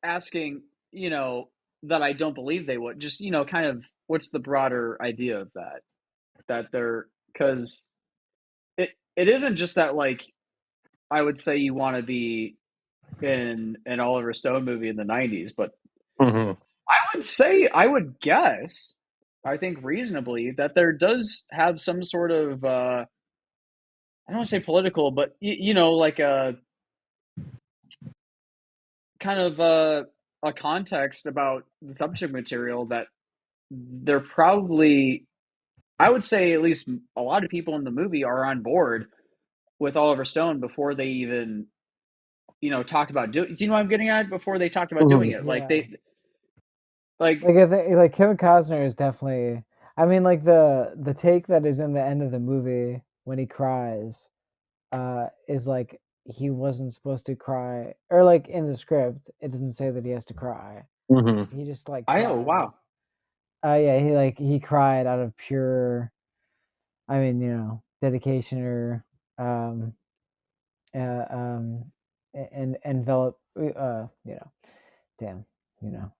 asking, that I don't believe they would. Just, kind of what's the broader idea of that? That they're because it isn't just that, like, I would say you want to be in an Oliver Stone movie in the '90s, but Hmm. I would guess, I think reasonably, that there does have some sort of I don't want to say political, but like a kind of a context about the subject material that they're probably, I would say at least a lot of people in the movie are on board with Oliver Stone before they even, talked about doing. Do you know what I'm getting at? Before they talked about doing Hmm. it, like Yeah. like Like I think like Kevin Costner is definitely. I mean, like the take that is in the end of the movie when he cries, is like he wasn't supposed to cry, or like in the script it doesn't say that he has to cry. Hmm. He just like oh cried. wow. Yeah, he cried out of pure. I mean, dedication or um and envelop. Damn.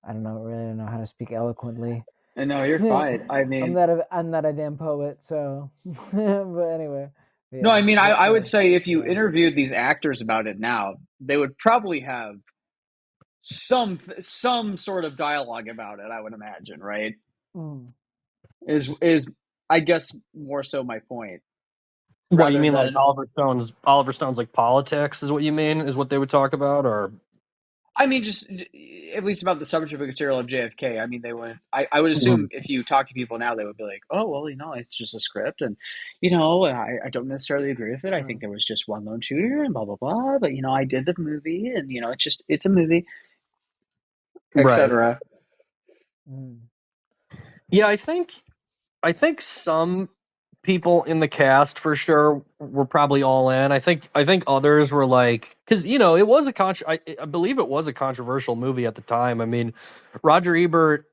I don't know. Really don't know how to speak eloquently. And no, you're fine. I mean, I'm not a damn poet, so. But anyway, no, yeah. I mean, I would say if you Yeah. interviewed these actors about it now, they would probably have some sort of dialogue about it. I would imagine, right? Mm. Is I guess more so my point, What you rather mean, like than, Oliver Stone's like politics is what you mean, is what they would talk about, or? I mean, just at least about the subject material of JFK. I mean, they would. I would assume Mhm. if you talk to people now, they would be like, "Oh, well, it's just a script, and I don't necessarily agree with it. I think Mm. there was just one lone shooter, and blah blah blah. But I did the movie, and it's a movie, Right. etc." Mm. Yeah, I think some people in the cast for sure were probably all in. I think others were like, because it was I believe it was a controversial movie at the time. I mean, Roger Ebert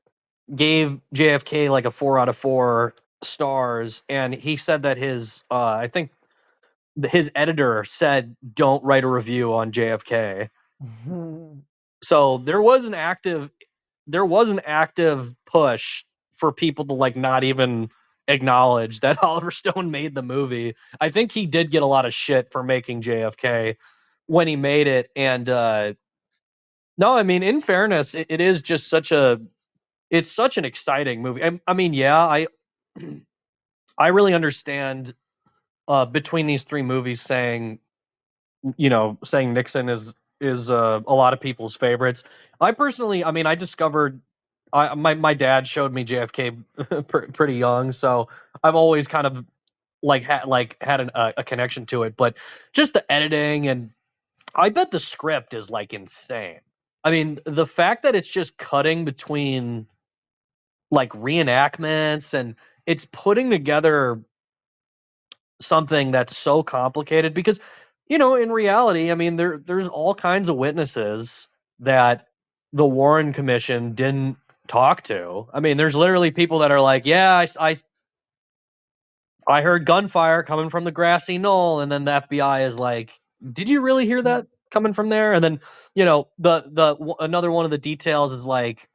gave JFK like a 4 out of 4 stars, and he said that his I think his editor said don't write a review on JFK. So there was an active push for people to like not even acknowledge that Oliver Stone made the movie. I think he did get a lot of shit for making JFK when he made it, and no, I mean, in fairness, it is just it's such an exciting movie. I mean, yeah, I really understand between these three movies saying, saying Nixon is a lot of people's favorites. I personally, I mean, I discovered my dad showed me JFK pretty young, so I've always kind of had a connection to it. But just the editing, and I bet the script is like insane. I mean, the fact that it's just cutting between like reenactments, and it's putting together something that's so complicated because in reality, I mean, there's all kinds of witnesses that the Warren Commission didn't talk to. I mean, there's literally people that are like, yeah, I heard gunfire coming from the grassy knoll, and then the FBI is like, did you really hear that coming from there? And then another one of the details is like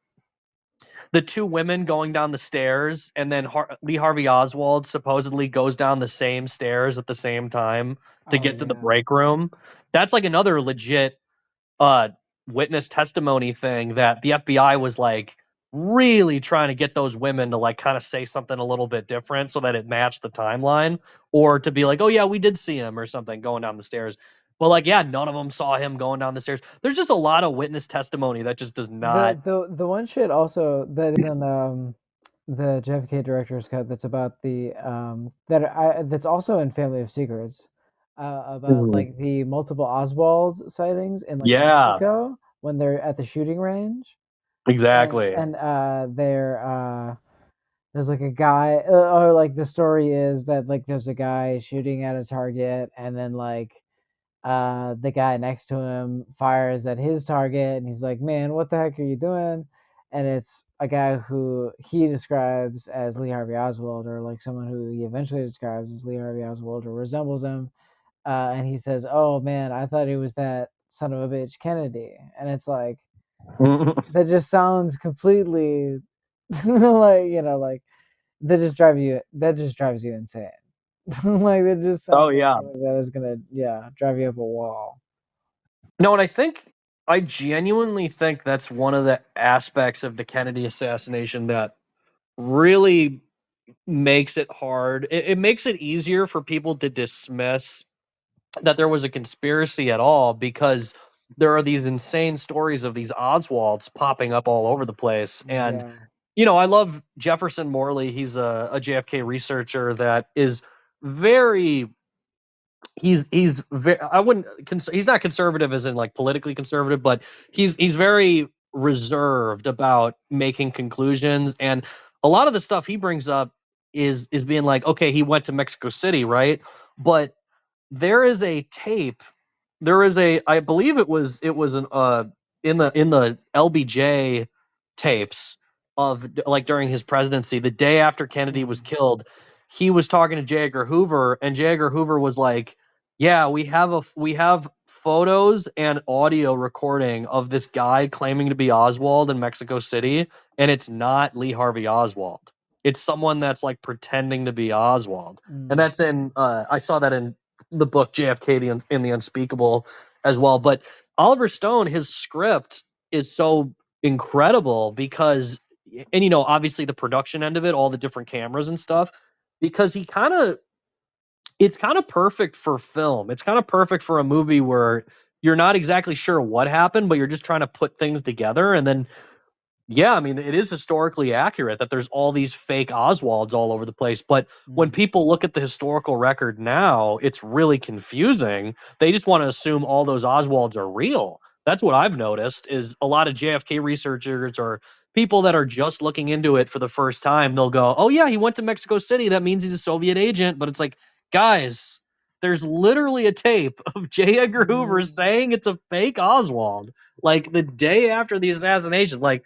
the two women going down the stairs, and then Lee Harvey Oswald supposedly goes down the same stairs at the same time to Oh get to the yeah. break room. That's like another legit uh witness testimony thing that the FBI was like really trying to get those women to like kind of say something a little bit different so that it matched the timeline, or to be like, oh yeah, we did see him or something going down the stairs. Well, like, yeah, none of them saw him going down the stairs. There's just a lot of witness testimony that just does not. The one shit also that is in the JFK director's cut that's about the that's also in Family of Secrets, about Mhm. like the multiple Oswald sightings in like Yeah, Mexico when they're at the shooting range, exactly. and there's like a guy, or like the story is that like there's a guy shooting at a target, and then like the guy next to him fires at his target, and he's like, man, what the heck are you doing? And it's a guy who he describes as Lee Harvey Oswald, or like someone who he eventually describes as Lee Harvey Oswald or resembles him. And he says, oh man, I thought he was that son of a bitch Kennedy. And it's like, that just sounds completely like, like that just drives you insane. Like that just Oh sounds like yeah. something that is gonna, yeah, drive you up a wall. No, and I genuinely think that's one of the aspects of the Kennedy assassination that really makes it hard. It makes it easier for people to dismiss that there was a conspiracy at all, because there are these insane stories of these Oswalds popping up all over the place. And Yeah. I love Jefferson Morley. He's a JFK researcher that is very he's very, I wouldn't he's not conservative as in like politically conservative, but he's very reserved about making conclusions. And a lot of the stuff he brings up is being like, okay, he went to Mexico City, right? But there is a tape, there is a, I believe it was an in the LBJ tapes of like during his presidency, the day after Kennedy was Mm. killed, he was talking to J. Edgar Hoover, and J. Edgar Hoover was like, "Yeah, we have photos and audio recording of this guy claiming to be Oswald in Mexico City, and it's not Lee Harvey Oswald. It's someone that's like pretending to be Oswald." And Mm. that's in I saw that in the book JFK in the Unspeakable as well. But Oliver Stone, his script is so incredible because, and obviously the production end of it, all the different cameras and stuff, because it's kind of perfect for film. It's kind of perfect for a movie where you're not exactly sure what happened, but you're just trying to put things together. And then yeah, I mean, it is historically accurate that there's all these fake Oswalds all over the place. But when Mm. people look at the historical record now, it's really confusing. They just want to assume all those Oswalds are real. That's what I've noticed is a lot of JFK researchers or people that are just looking into it for the first time. They'll go, "Oh yeah, he went to Mexico City. That means he's a Soviet agent." But it's like, guys, there's literally a tape of J. Edgar Hoover Mm. saying it's a fake Oswald, like the day after the assassination. Like,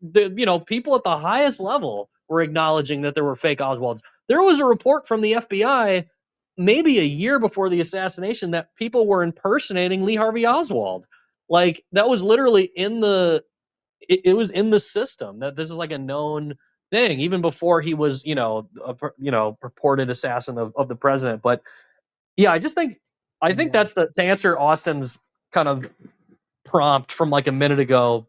the people at the highest level were acknowledging that there were fake Oswalds. There was a report from the FBI maybe a year before the assassination that people were impersonating Lee Harvey Oswald. Like that was literally in the it was in the system that this is like a known thing even before he was, purported assassin of the president. But yeah, I think Yeah. that's the to answer Austin's kind of prompt from like a minute ago.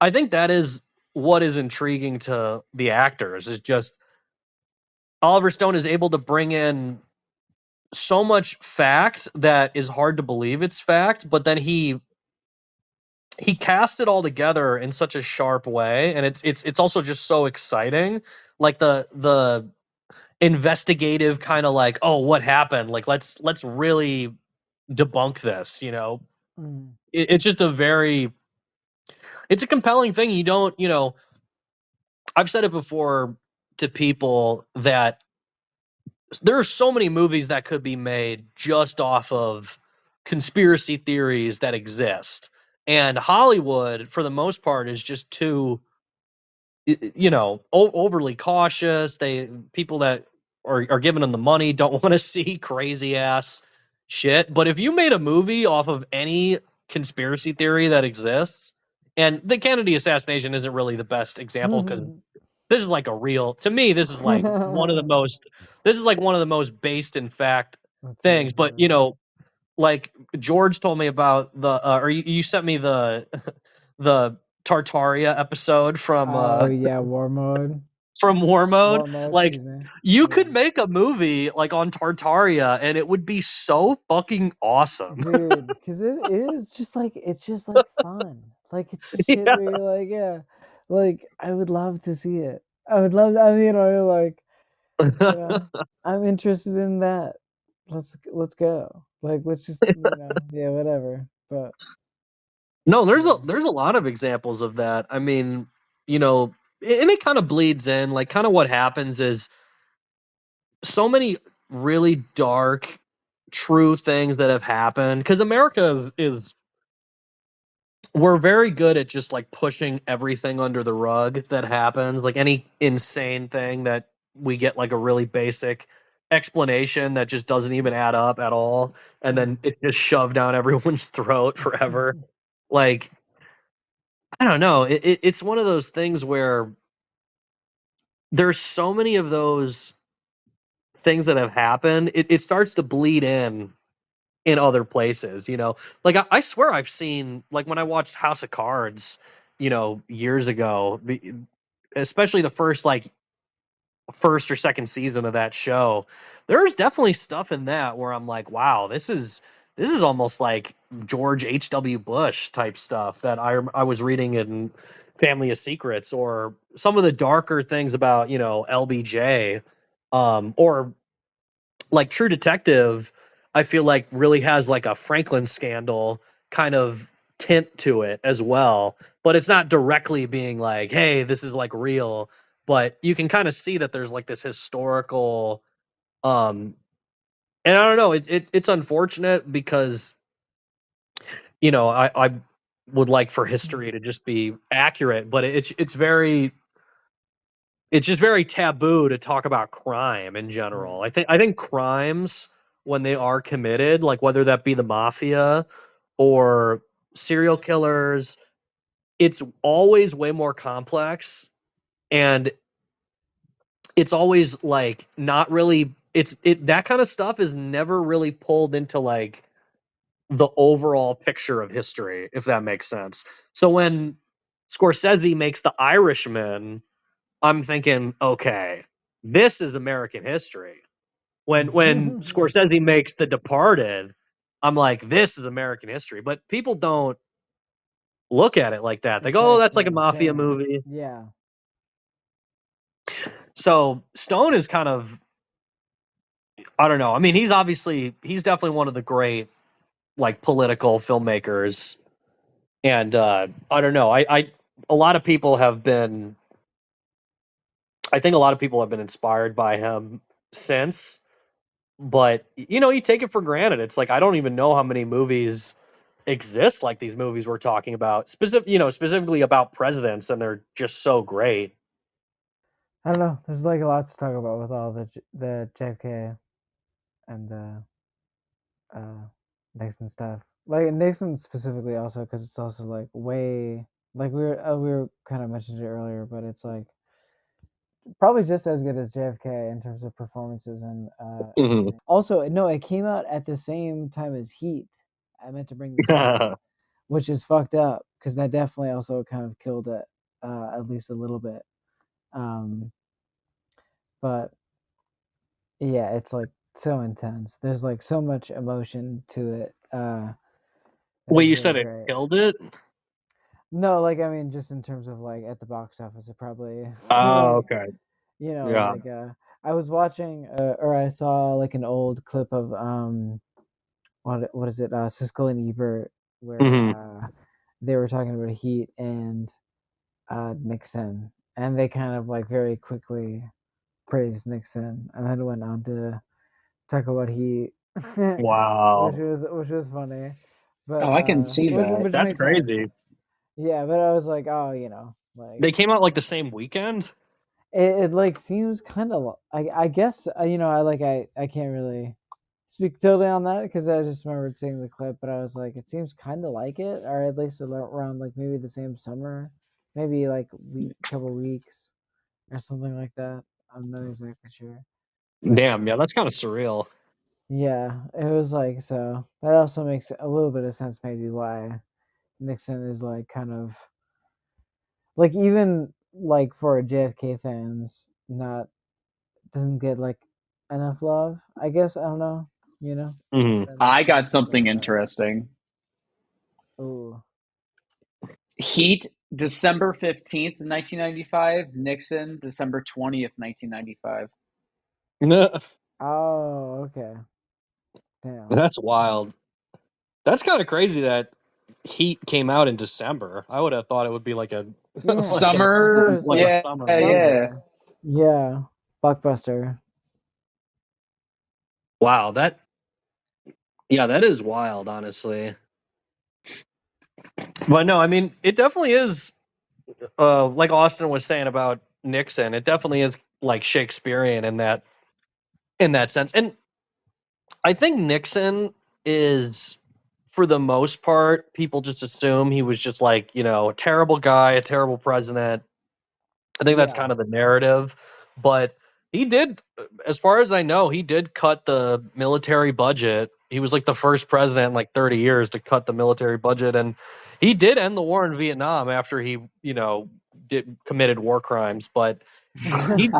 I think that is what is intriguing to the actors is just Oliver Stone is able to bring in so much fact that is hard to believe it's fact, but then he cast it all together in such a sharp way, and it's also just so exciting. Like the investigative kind of like, oh, what happened? Like let's really debunk this. Mm. It's just it's a compelling thing. You don't, I've said it before to people that there are so many movies that could be made just off of conspiracy theories that exist. And Hollywood, for the most part, is just too, overly cautious. People that are giving them the money don't want to see crazy ass shit. But if you made a movie off of any conspiracy theory that exists, and the Kennedy assassination isn't really the best example because this is like a real to me this is like one of the most based in fact That's things. really But funny. like George told me about the or you sent me the the Tartaria episode Oh yeah, war mode. from War Mode. War mode, Like excuse me. you Yeah. could make a movie like on Tartaria and it would be so fucking awesome. Dude, because it's just like fun. Like it's just shit Yeah. where you're like, yeah, like I would love to see it. I would love. I mean, you're like, you know, I'm interested in that. Let's go. Like let's just yeah, whatever. But No, yeah. there's a lot of examples of that. I mean, you know, and it kind of bleeds in. Like, kind of what happens is so many really dark, true things that have happened. Because America is we're very good at just like pushing everything under the rug that happens. Like any insane thing that we get like a really basic explanation that just doesn't even add up at all, and then Mm. it's just shoved down everyone's throat forever. Like I don't know. It's one of those things where there's so many of those things that have happened. It starts to bleed in other places. Like I swear I've seen like when I watched House of Cards, years ago, especially the first or second season of that show, there's definitely stuff in that where I'm like, wow, this is almost like George H.W. Bush type stuff that I was reading in Family of Secrets, or some of the darker things about LBJ, or like True Detective. I feel like really has like a Franklin scandal kind of tint to it as well, but it's not directly being like, hey, this is like real, but you can kind of see that there's like this historical um and I don't know, it's unfortunate because I would like for history to just be accurate, but it's just very taboo to talk about crime in general. Right. I think crimes, when they are committed, like whether that be the mafia or serial killers, it's always way more complex, and it's always like not really that kind of stuff is never really pulled into like the overall picture of history, if that makes sense. So when Scorsese makes The Irishman, I'm thinking, okay, this is American history. When Scorsese makes The Departed, I'm like, this is American history. But people don't look at it like that. They It's go, oh, that's actually like a mafia insane. movie. Yeah. So Stone is kind of, I don't know. I mean, he's definitely one of the great like political filmmakers. And I don't know. A lot of people have been, I think a lot of people have been inspired by him since, but you take it for granted. It's like I don't even know how many movies exist like these movies we're talking about, specifically about presidents, and they're just so great. I don't know. There's like a lot to talk about with all the JFK and the Nixon stuff. Like Nixon specifically, also because it's also like way like we were kind of mentioned it earlier, but it's like probably just as good as JFK in terms of performances and Mhm. also no, it came out at the same time as Heat. I meant to bring this up, which is fucked up because that definitely also kind of killed it at least a little bit. Um, but yeah, it's like so intense. There's like so much emotion to it. That Well, is you really said it great. killed it. No, like I mean, just in terms of like at the box office, it probably Oh, like okay. you know Yeah. like I was watching or I saw like an old clip of what is it Siskel and Ebert where Hmm. they were talking about Heat and Nixon, and they kind of like very quickly praised Nixon, and then went on to talk about Heat, Wow, which was funny, but Oh, I can see that. which that's makes sense. crazy. Yeah, but I was like, oh, like They came out like the same weekend. it like seems kind of. I guess I can't really speak totally on that because I just remembered seeing the clip, but I was like, it seems kind of like it, or at least around like maybe the same summer, maybe like couple weeks or something like that. I'm not exactly sure, but Damn, yeah, that's kind of surreal. yeah, it was like so. That also makes a little bit of sense, maybe why Nixon is like kind of like even like for JFK fans, not doesn't get like enough love. I guess I don't know. Hmm. Depends I got depends something on that. interesting. Ooh. Heat, December 15th, 1995. Nixon, December 20th, 1995. Oh, okay. Damn. That's wild. That's kind of crazy that Heat came out in December. I would have thought it would be like a Yeah. like a I thought it Summer, was like a like yeah, summer movie. yeah. summer. Yeah. Blockbuster. Wow, that is wild, honestly. But no, I mean, it definitely is. Like Austin was saying about Nixon, it definitely is like Shakespearean in that sense. And I think Nixon is, for the most part, people just assume he was just like, a terrible guy, a terrible president. I think that's Yeah. kind of the narrative. But he did, as far as I know, he did cut the military budget. He was like the first president in like 30 years to cut the military budget. And he did end the war in Vietnam after he, did committed war crimes. But he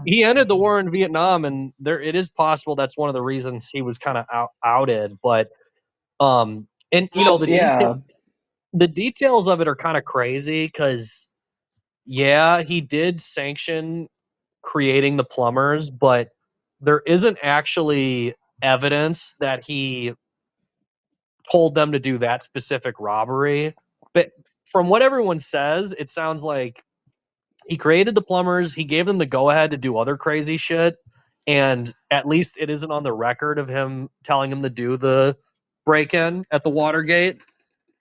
he ended the war in Vietnam, and there it is possible that's one of the reasons he was kind of outed. But and Well, yeah. the details of it are kind of crazy because yeah, he did sanction creating the plumbers, but there isn't actually evidence that he told them to do that specific robbery. But from what everyone says, it sounds like he created the plumbers, he gave them the go ahead to do other crazy shit, and at least it isn't on the record of him telling him to do the break in at the Watergate.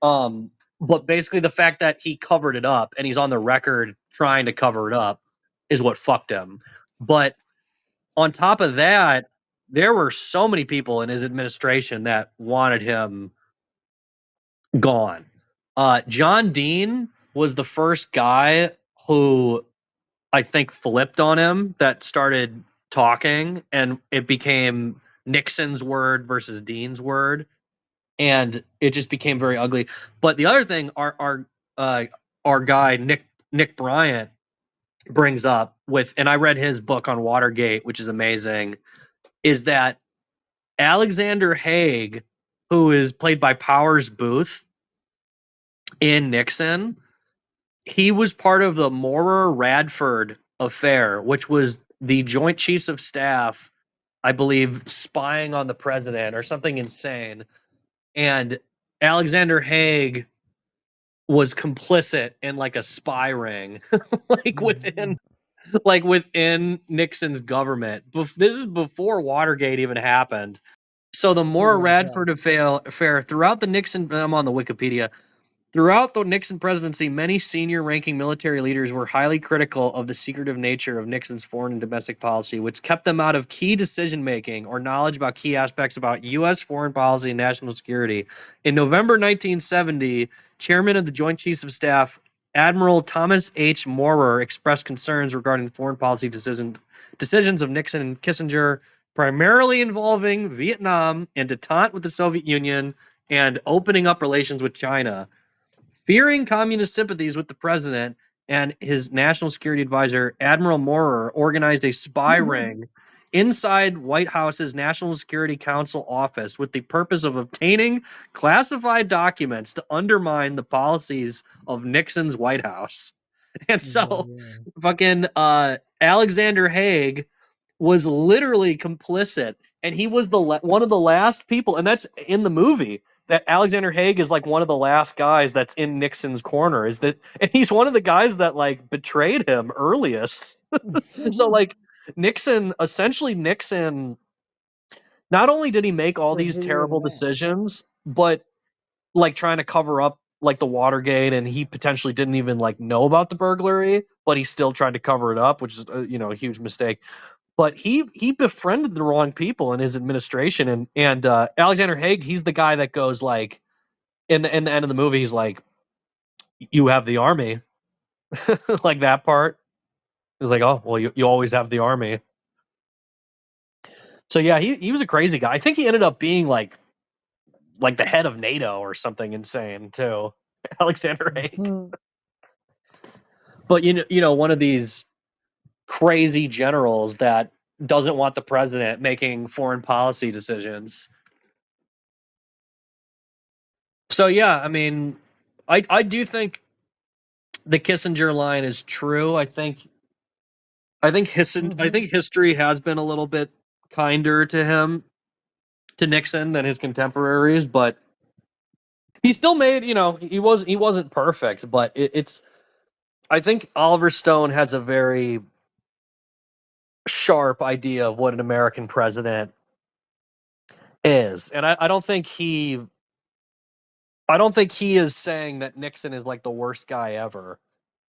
Um, but basically, the fact that he covered it up and he's on the record trying to cover it up is what fucked him. But on top of that, there were so many people in his administration that wanted him gone. John Dean was the first guy who I think flipped on him that started talking, and it became Nixon's word versus Dean's word, and it just became very ugly. But the other thing, our guy Nick Bryant brings up with, and I read his book on Watergate, which is amazing, is that Alexander Haig, who is played by Powers Booth in Nixon, he was part of the Maurer Radford affair, which was the Joint Chiefs of Staff, I believe, spying on the president or something insane. And Alexander Haig was complicit in like a spy ring, like within Nixon's government. This is before Watergate even happened. So the Maurer Holy cow. Radford affair throughout the Nixon, I'm on the Wikipedia, Throughout the Nixon presidency, many senior-ranking military leaders were highly critical of the secretive nature of Nixon's foreign and domestic policy, which kept them out of key decision-making or knowledge about key aspects about U.S. foreign policy and national security. In November 1970, Chairman of the Joint Chiefs of Staff, Admiral Thomas H. Maurer, expressed concerns regarding the foreign policy decisions of Nixon and Kissinger, primarily involving Vietnam and détente with the Soviet Union and opening up relations with China. Fearing communist sympathies with the president and his national security advisor, Admiral Maurer, organized a spy ring inside White House's National Security Council office with the purpose of obtaining classified documents to undermine the policies of Nixon's White House. And so, fucking Alexander Haig was literally complicit, and he was one of the last people, and that's in the movie, that Alexander Haig is like one of the last guys that's in Nixon's corner. Is that, and he's one of the guys that like betrayed him earliest. So like Nixon, not only did he make all these terrible decisions, but like trying to cover up like the Watergate, and he potentially didn't even like know about the burglary, but he still tried to cover it up, which is a huge mistake. But he befriended the wrong people in his administration, and Alexander Haig, he's the guy that goes like in the end of the movie, he's like, "You have the army," like that part. He's like, "Oh well, you always have the army." So yeah, he was a crazy guy. I think he ended up being like the head of NATO or something insane too, Alexander Haig. But one of these crazy generals that doesn't want the president making foreign policy decisions. So yeah, I mean, I do think the Kissinger line is true. I think history has been a little bit kinder to Nixon than his contemporaries, but he still made, he wasn't perfect, but it's I think Oliver Stone has a very sharp idea of what an American president is. And I don't think he is saying that Nixon is like the worst guy ever.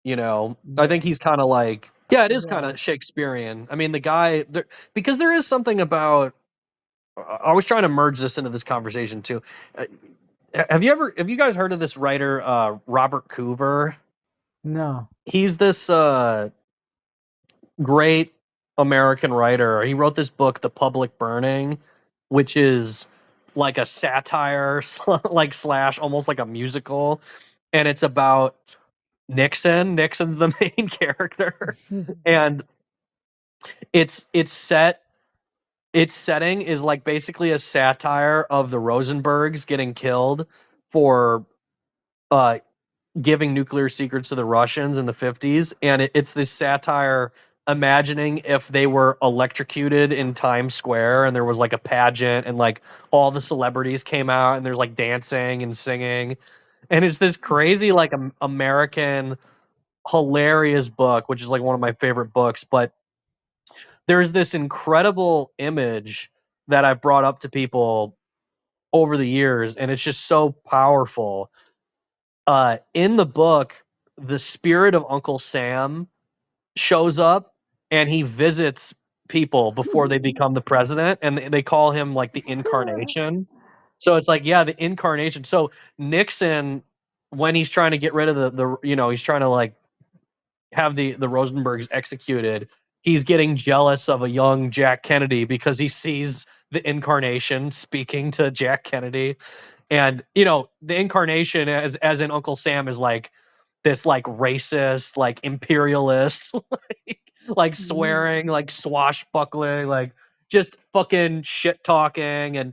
I think he's kind of like, yeah, it is kind of Shakespearean. I mean, the guy there, because there is something about, I was trying to merge this into this conversation too. Have you guys heard of this writer, Robert Coover? No. He's this great American writer. He wrote this book, The Public Burning, which is like a satire, like slash almost like a musical, and it's about Nixon. Nixon's the main character, and its setting is like basically a satire of the Rosenbergs getting killed for giving nuclear secrets to the Russians in the 50s, and it's this satire imagining if they were electrocuted in Times Square and there was like a pageant and like all the celebrities came out and there's like dancing and singing, and it's this crazy like American hilarious book, which is like one of my favorite books. But there's this incredible image that I've brought up to people over the years, and it's just so powerful. In the book, the spirit of Uncle Sam shows up and he visits people before they become the president, and they call him like the incarnation. So it's like, yeah, the incarnation. So Nixon, when he's trying to get rid of he's trying to like have the Rosenbergs executed, he's getting jealous of a young Jack Kennedy because he sees the incarnation speaking to Jack Kennedy. And the incarnation, as in Uncle Sam, is like this like racist, like imperialist, like swearing, like swashbuckling, like just fucking shit talking. And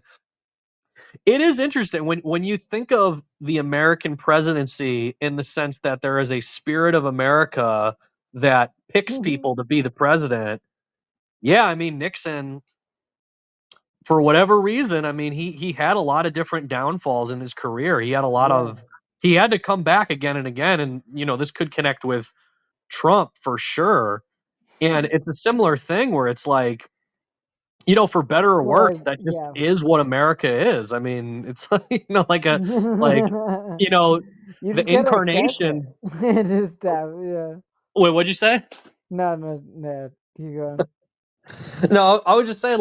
it is interesting when you think of the American presidency in the sense that there is a spirit of America that picks people to be the president. Yeah, I mean, Nixon, for whatever reason, I mean, he had a lot of different downfalls in his career. He had to come back again and again, and this could connect with Trump for sure. And it's a similar thing where it's like For better or Well, worse, that just yeah. is what America is. I mean, it's like, like, you know, You the just gotta accept it. incarnation. Just yeah. Wait, what'd you say? No. You go. No, I would just say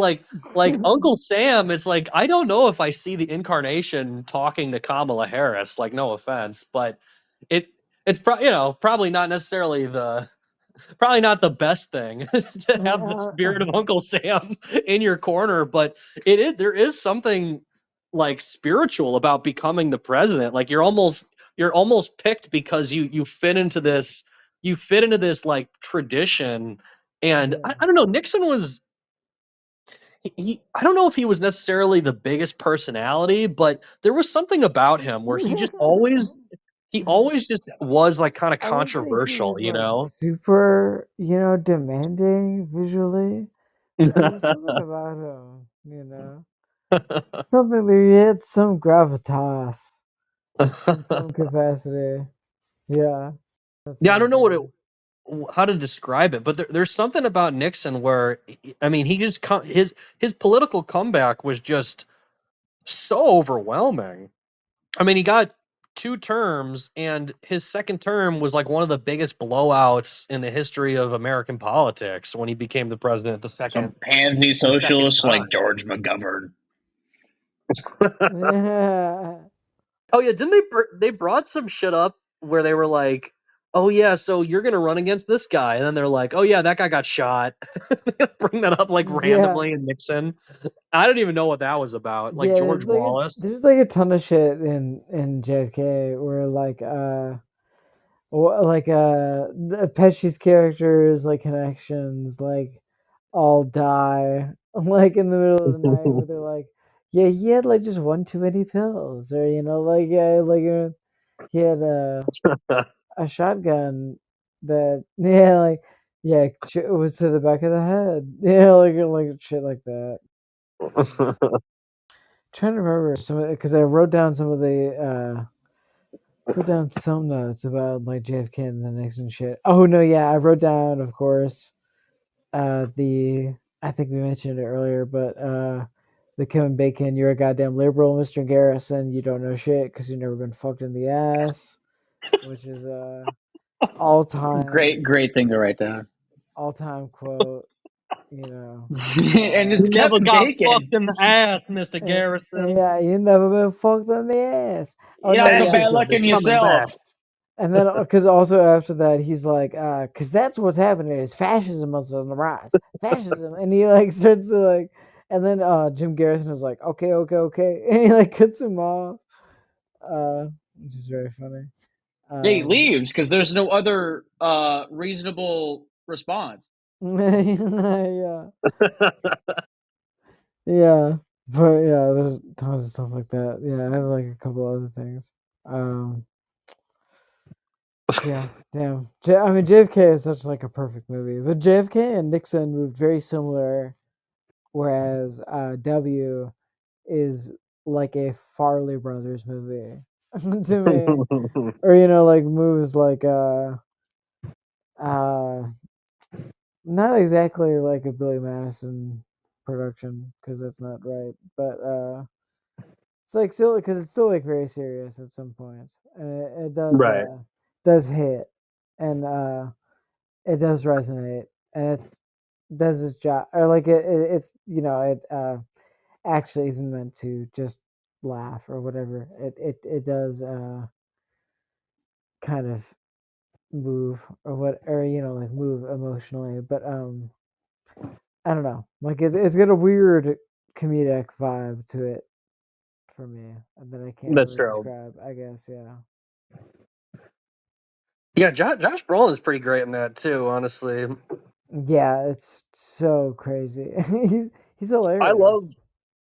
like Uncle Sam. It's like I don't know if I see the incarnation talking to Kamala Harris. Like, no offense, but it probably not necessarily probably not the best thing to have the spirit of Uncle Sam in your corner, but there is something like spiritual about becoming the president. Like you're almost picked because you fit into this like tradition. And Yeah. I don't know, Nixon was I don't know if he was necessarily the biggest personality, but there was something about him where he always just was like kind of I wouldn't say he controversial, was like super, demanding visually, but there was something about him. Something that he had some gravitas in some capacity. Yeah, that's Yeah, I for don't know sure. how to describe it, but there's something about Nixon where I mean, he just his political comeback was just so overwhelming. I mean, he got two terms, and his second term was like one of the biggest blowouts in the history of American politics when he became the president Some pansy the second socialist like time. George McGovern. Yeah, Oh yeah, didn't they brought some shit up where they were like, "Oh yeah, so you're gonna run against this guy," and then they're like, "Oh yeah, that guy got shot." Bring that up like yeah, randomly in Nixon. I don't even know what that was about. Like yeah. George Wallace. There's like a ton of shit in JFK where the Pesci's characters like connections like all die like in the middle of the night where they're like, yeah, he had like just one too many pills, or like yeah, like he had a shotgun that yeah, like yeah, it was to the back of the head, yeah, like shit like that. Trying to remember some because I wrote down wrote down some notes about like JFK and the Nixon shit. Oh no, yeah, I wrote down, of course, the I think we mentioned it earlier, but the Kevin Bacon, you're a goddamn liberal, Mr. Garrison. You don't know shit because you've never been fucked in the ass, which is all time Great thing to write down. all time quote. You know, And You it's never Kevin got fucked Bacon. in the ass, Mr. and Garrison. yeah, you never been fucked in the ass. Oh You're no, not so yeah, bad Fascism is looking coming yourself. back. and then because also after that he's like, because that's what's happening is fascism is on the rise, fascism, and he like starts to like, and then Jim Garrison is like, okay, and he like cuts him off, uh, which is very funny. Yeah, he Um, leaves because there's no other reasonable response. yeah, yeah, but yeah, there's tons of stuff like that. Yeah, I have like a couple other things. Um, yeah, damn. I mean, JFK is such like a perfect movie, but JFK and Nixon moved very similar, whereas W is like a Farley Brothers movie to me, or like moves like uh not exactly like a Billy Madison production because that's not right, but it's like still because it's still like very serious at some points, and it Right. does hit, and it does resonate, and it's does its job, or like it's it actually isn't meant to just laugh or whatever. It does kind of move or what, or like move emotionally, but I don't know, like it's got a weird comedic vibe to it for me that I can't That's really true. describe, I guess. Yeah, Yeah, Josh Brolin's pretty great in that too, honestly. yeah, it's so crazy. He's I hilarious. love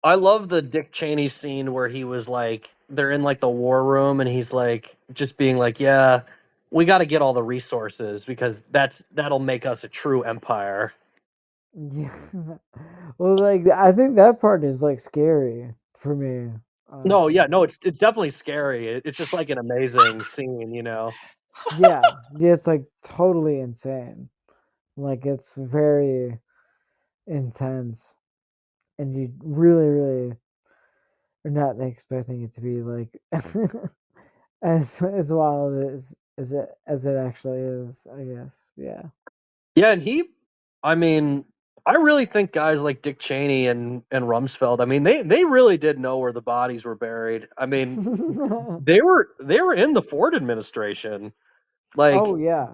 I love the Dick Cheney scene where he was like they're in like the war room and he's like just being like, "Yeah, we got to get all the resources because that'll make us a true empire." Yeah. Well, like I think that part is like scary for me, No, honestly. yeah, no, it's definitely scary. It's just like an amazing scene. Yeah, yeah, it's like totally insane. Like it's very intense. and you really are not expecting it to be like as wild as it actually is, I guess. Yeah. Yeah, and I mean, I really think guys like Dick Cheney and Rumsfeld, I mean, they really did know where the bodies were buried. I mean, they were in the Ford administration. Like Oh yeah.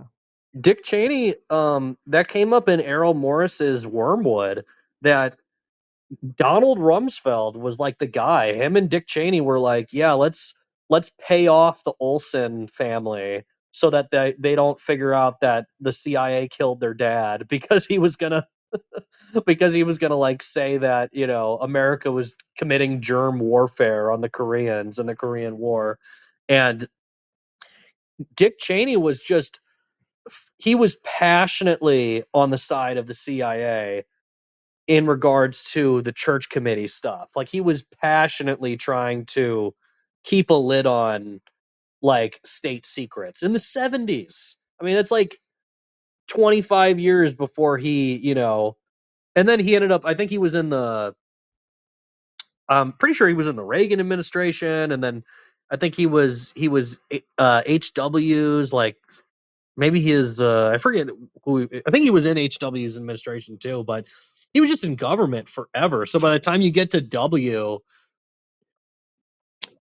Dick Cheney, that came up in Errol Morris's Wormwood, that Donald Rumsfeld was like the guy. Him and Dick Cheney were like, yeah, let's pay off the Olsen family so that they don't figure out that the CIA killed their dad because he was gonna like say that, you know, America was committing germ warfare on the Koreans in the Korean War. And Dick Cheney was just he was passionately on the side of the CIA in regards to the church committee stuff. Like he was passionately trying to keep a lid on like state secrets in the 70s. I mean, it's like 25 years before he, you know, and then he ended up, I think he was in the, I'm pretty sure he was in the Reagan administration. And then I think he was HW's like, maybe his, I forget who, I think he was in HW's administration too, but he was just in government forever. So by the time you get to W,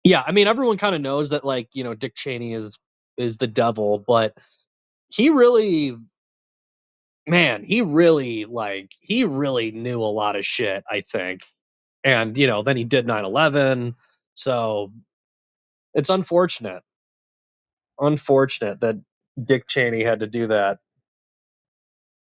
yeah, I mean, everyone kind of knows that, like, you know, Dick Cheney is the devil, but he really, man, he really knew a lot of shit, I think. And, you know, then he did 9/11. So it's unfortunate that Dick Cheney had to do that.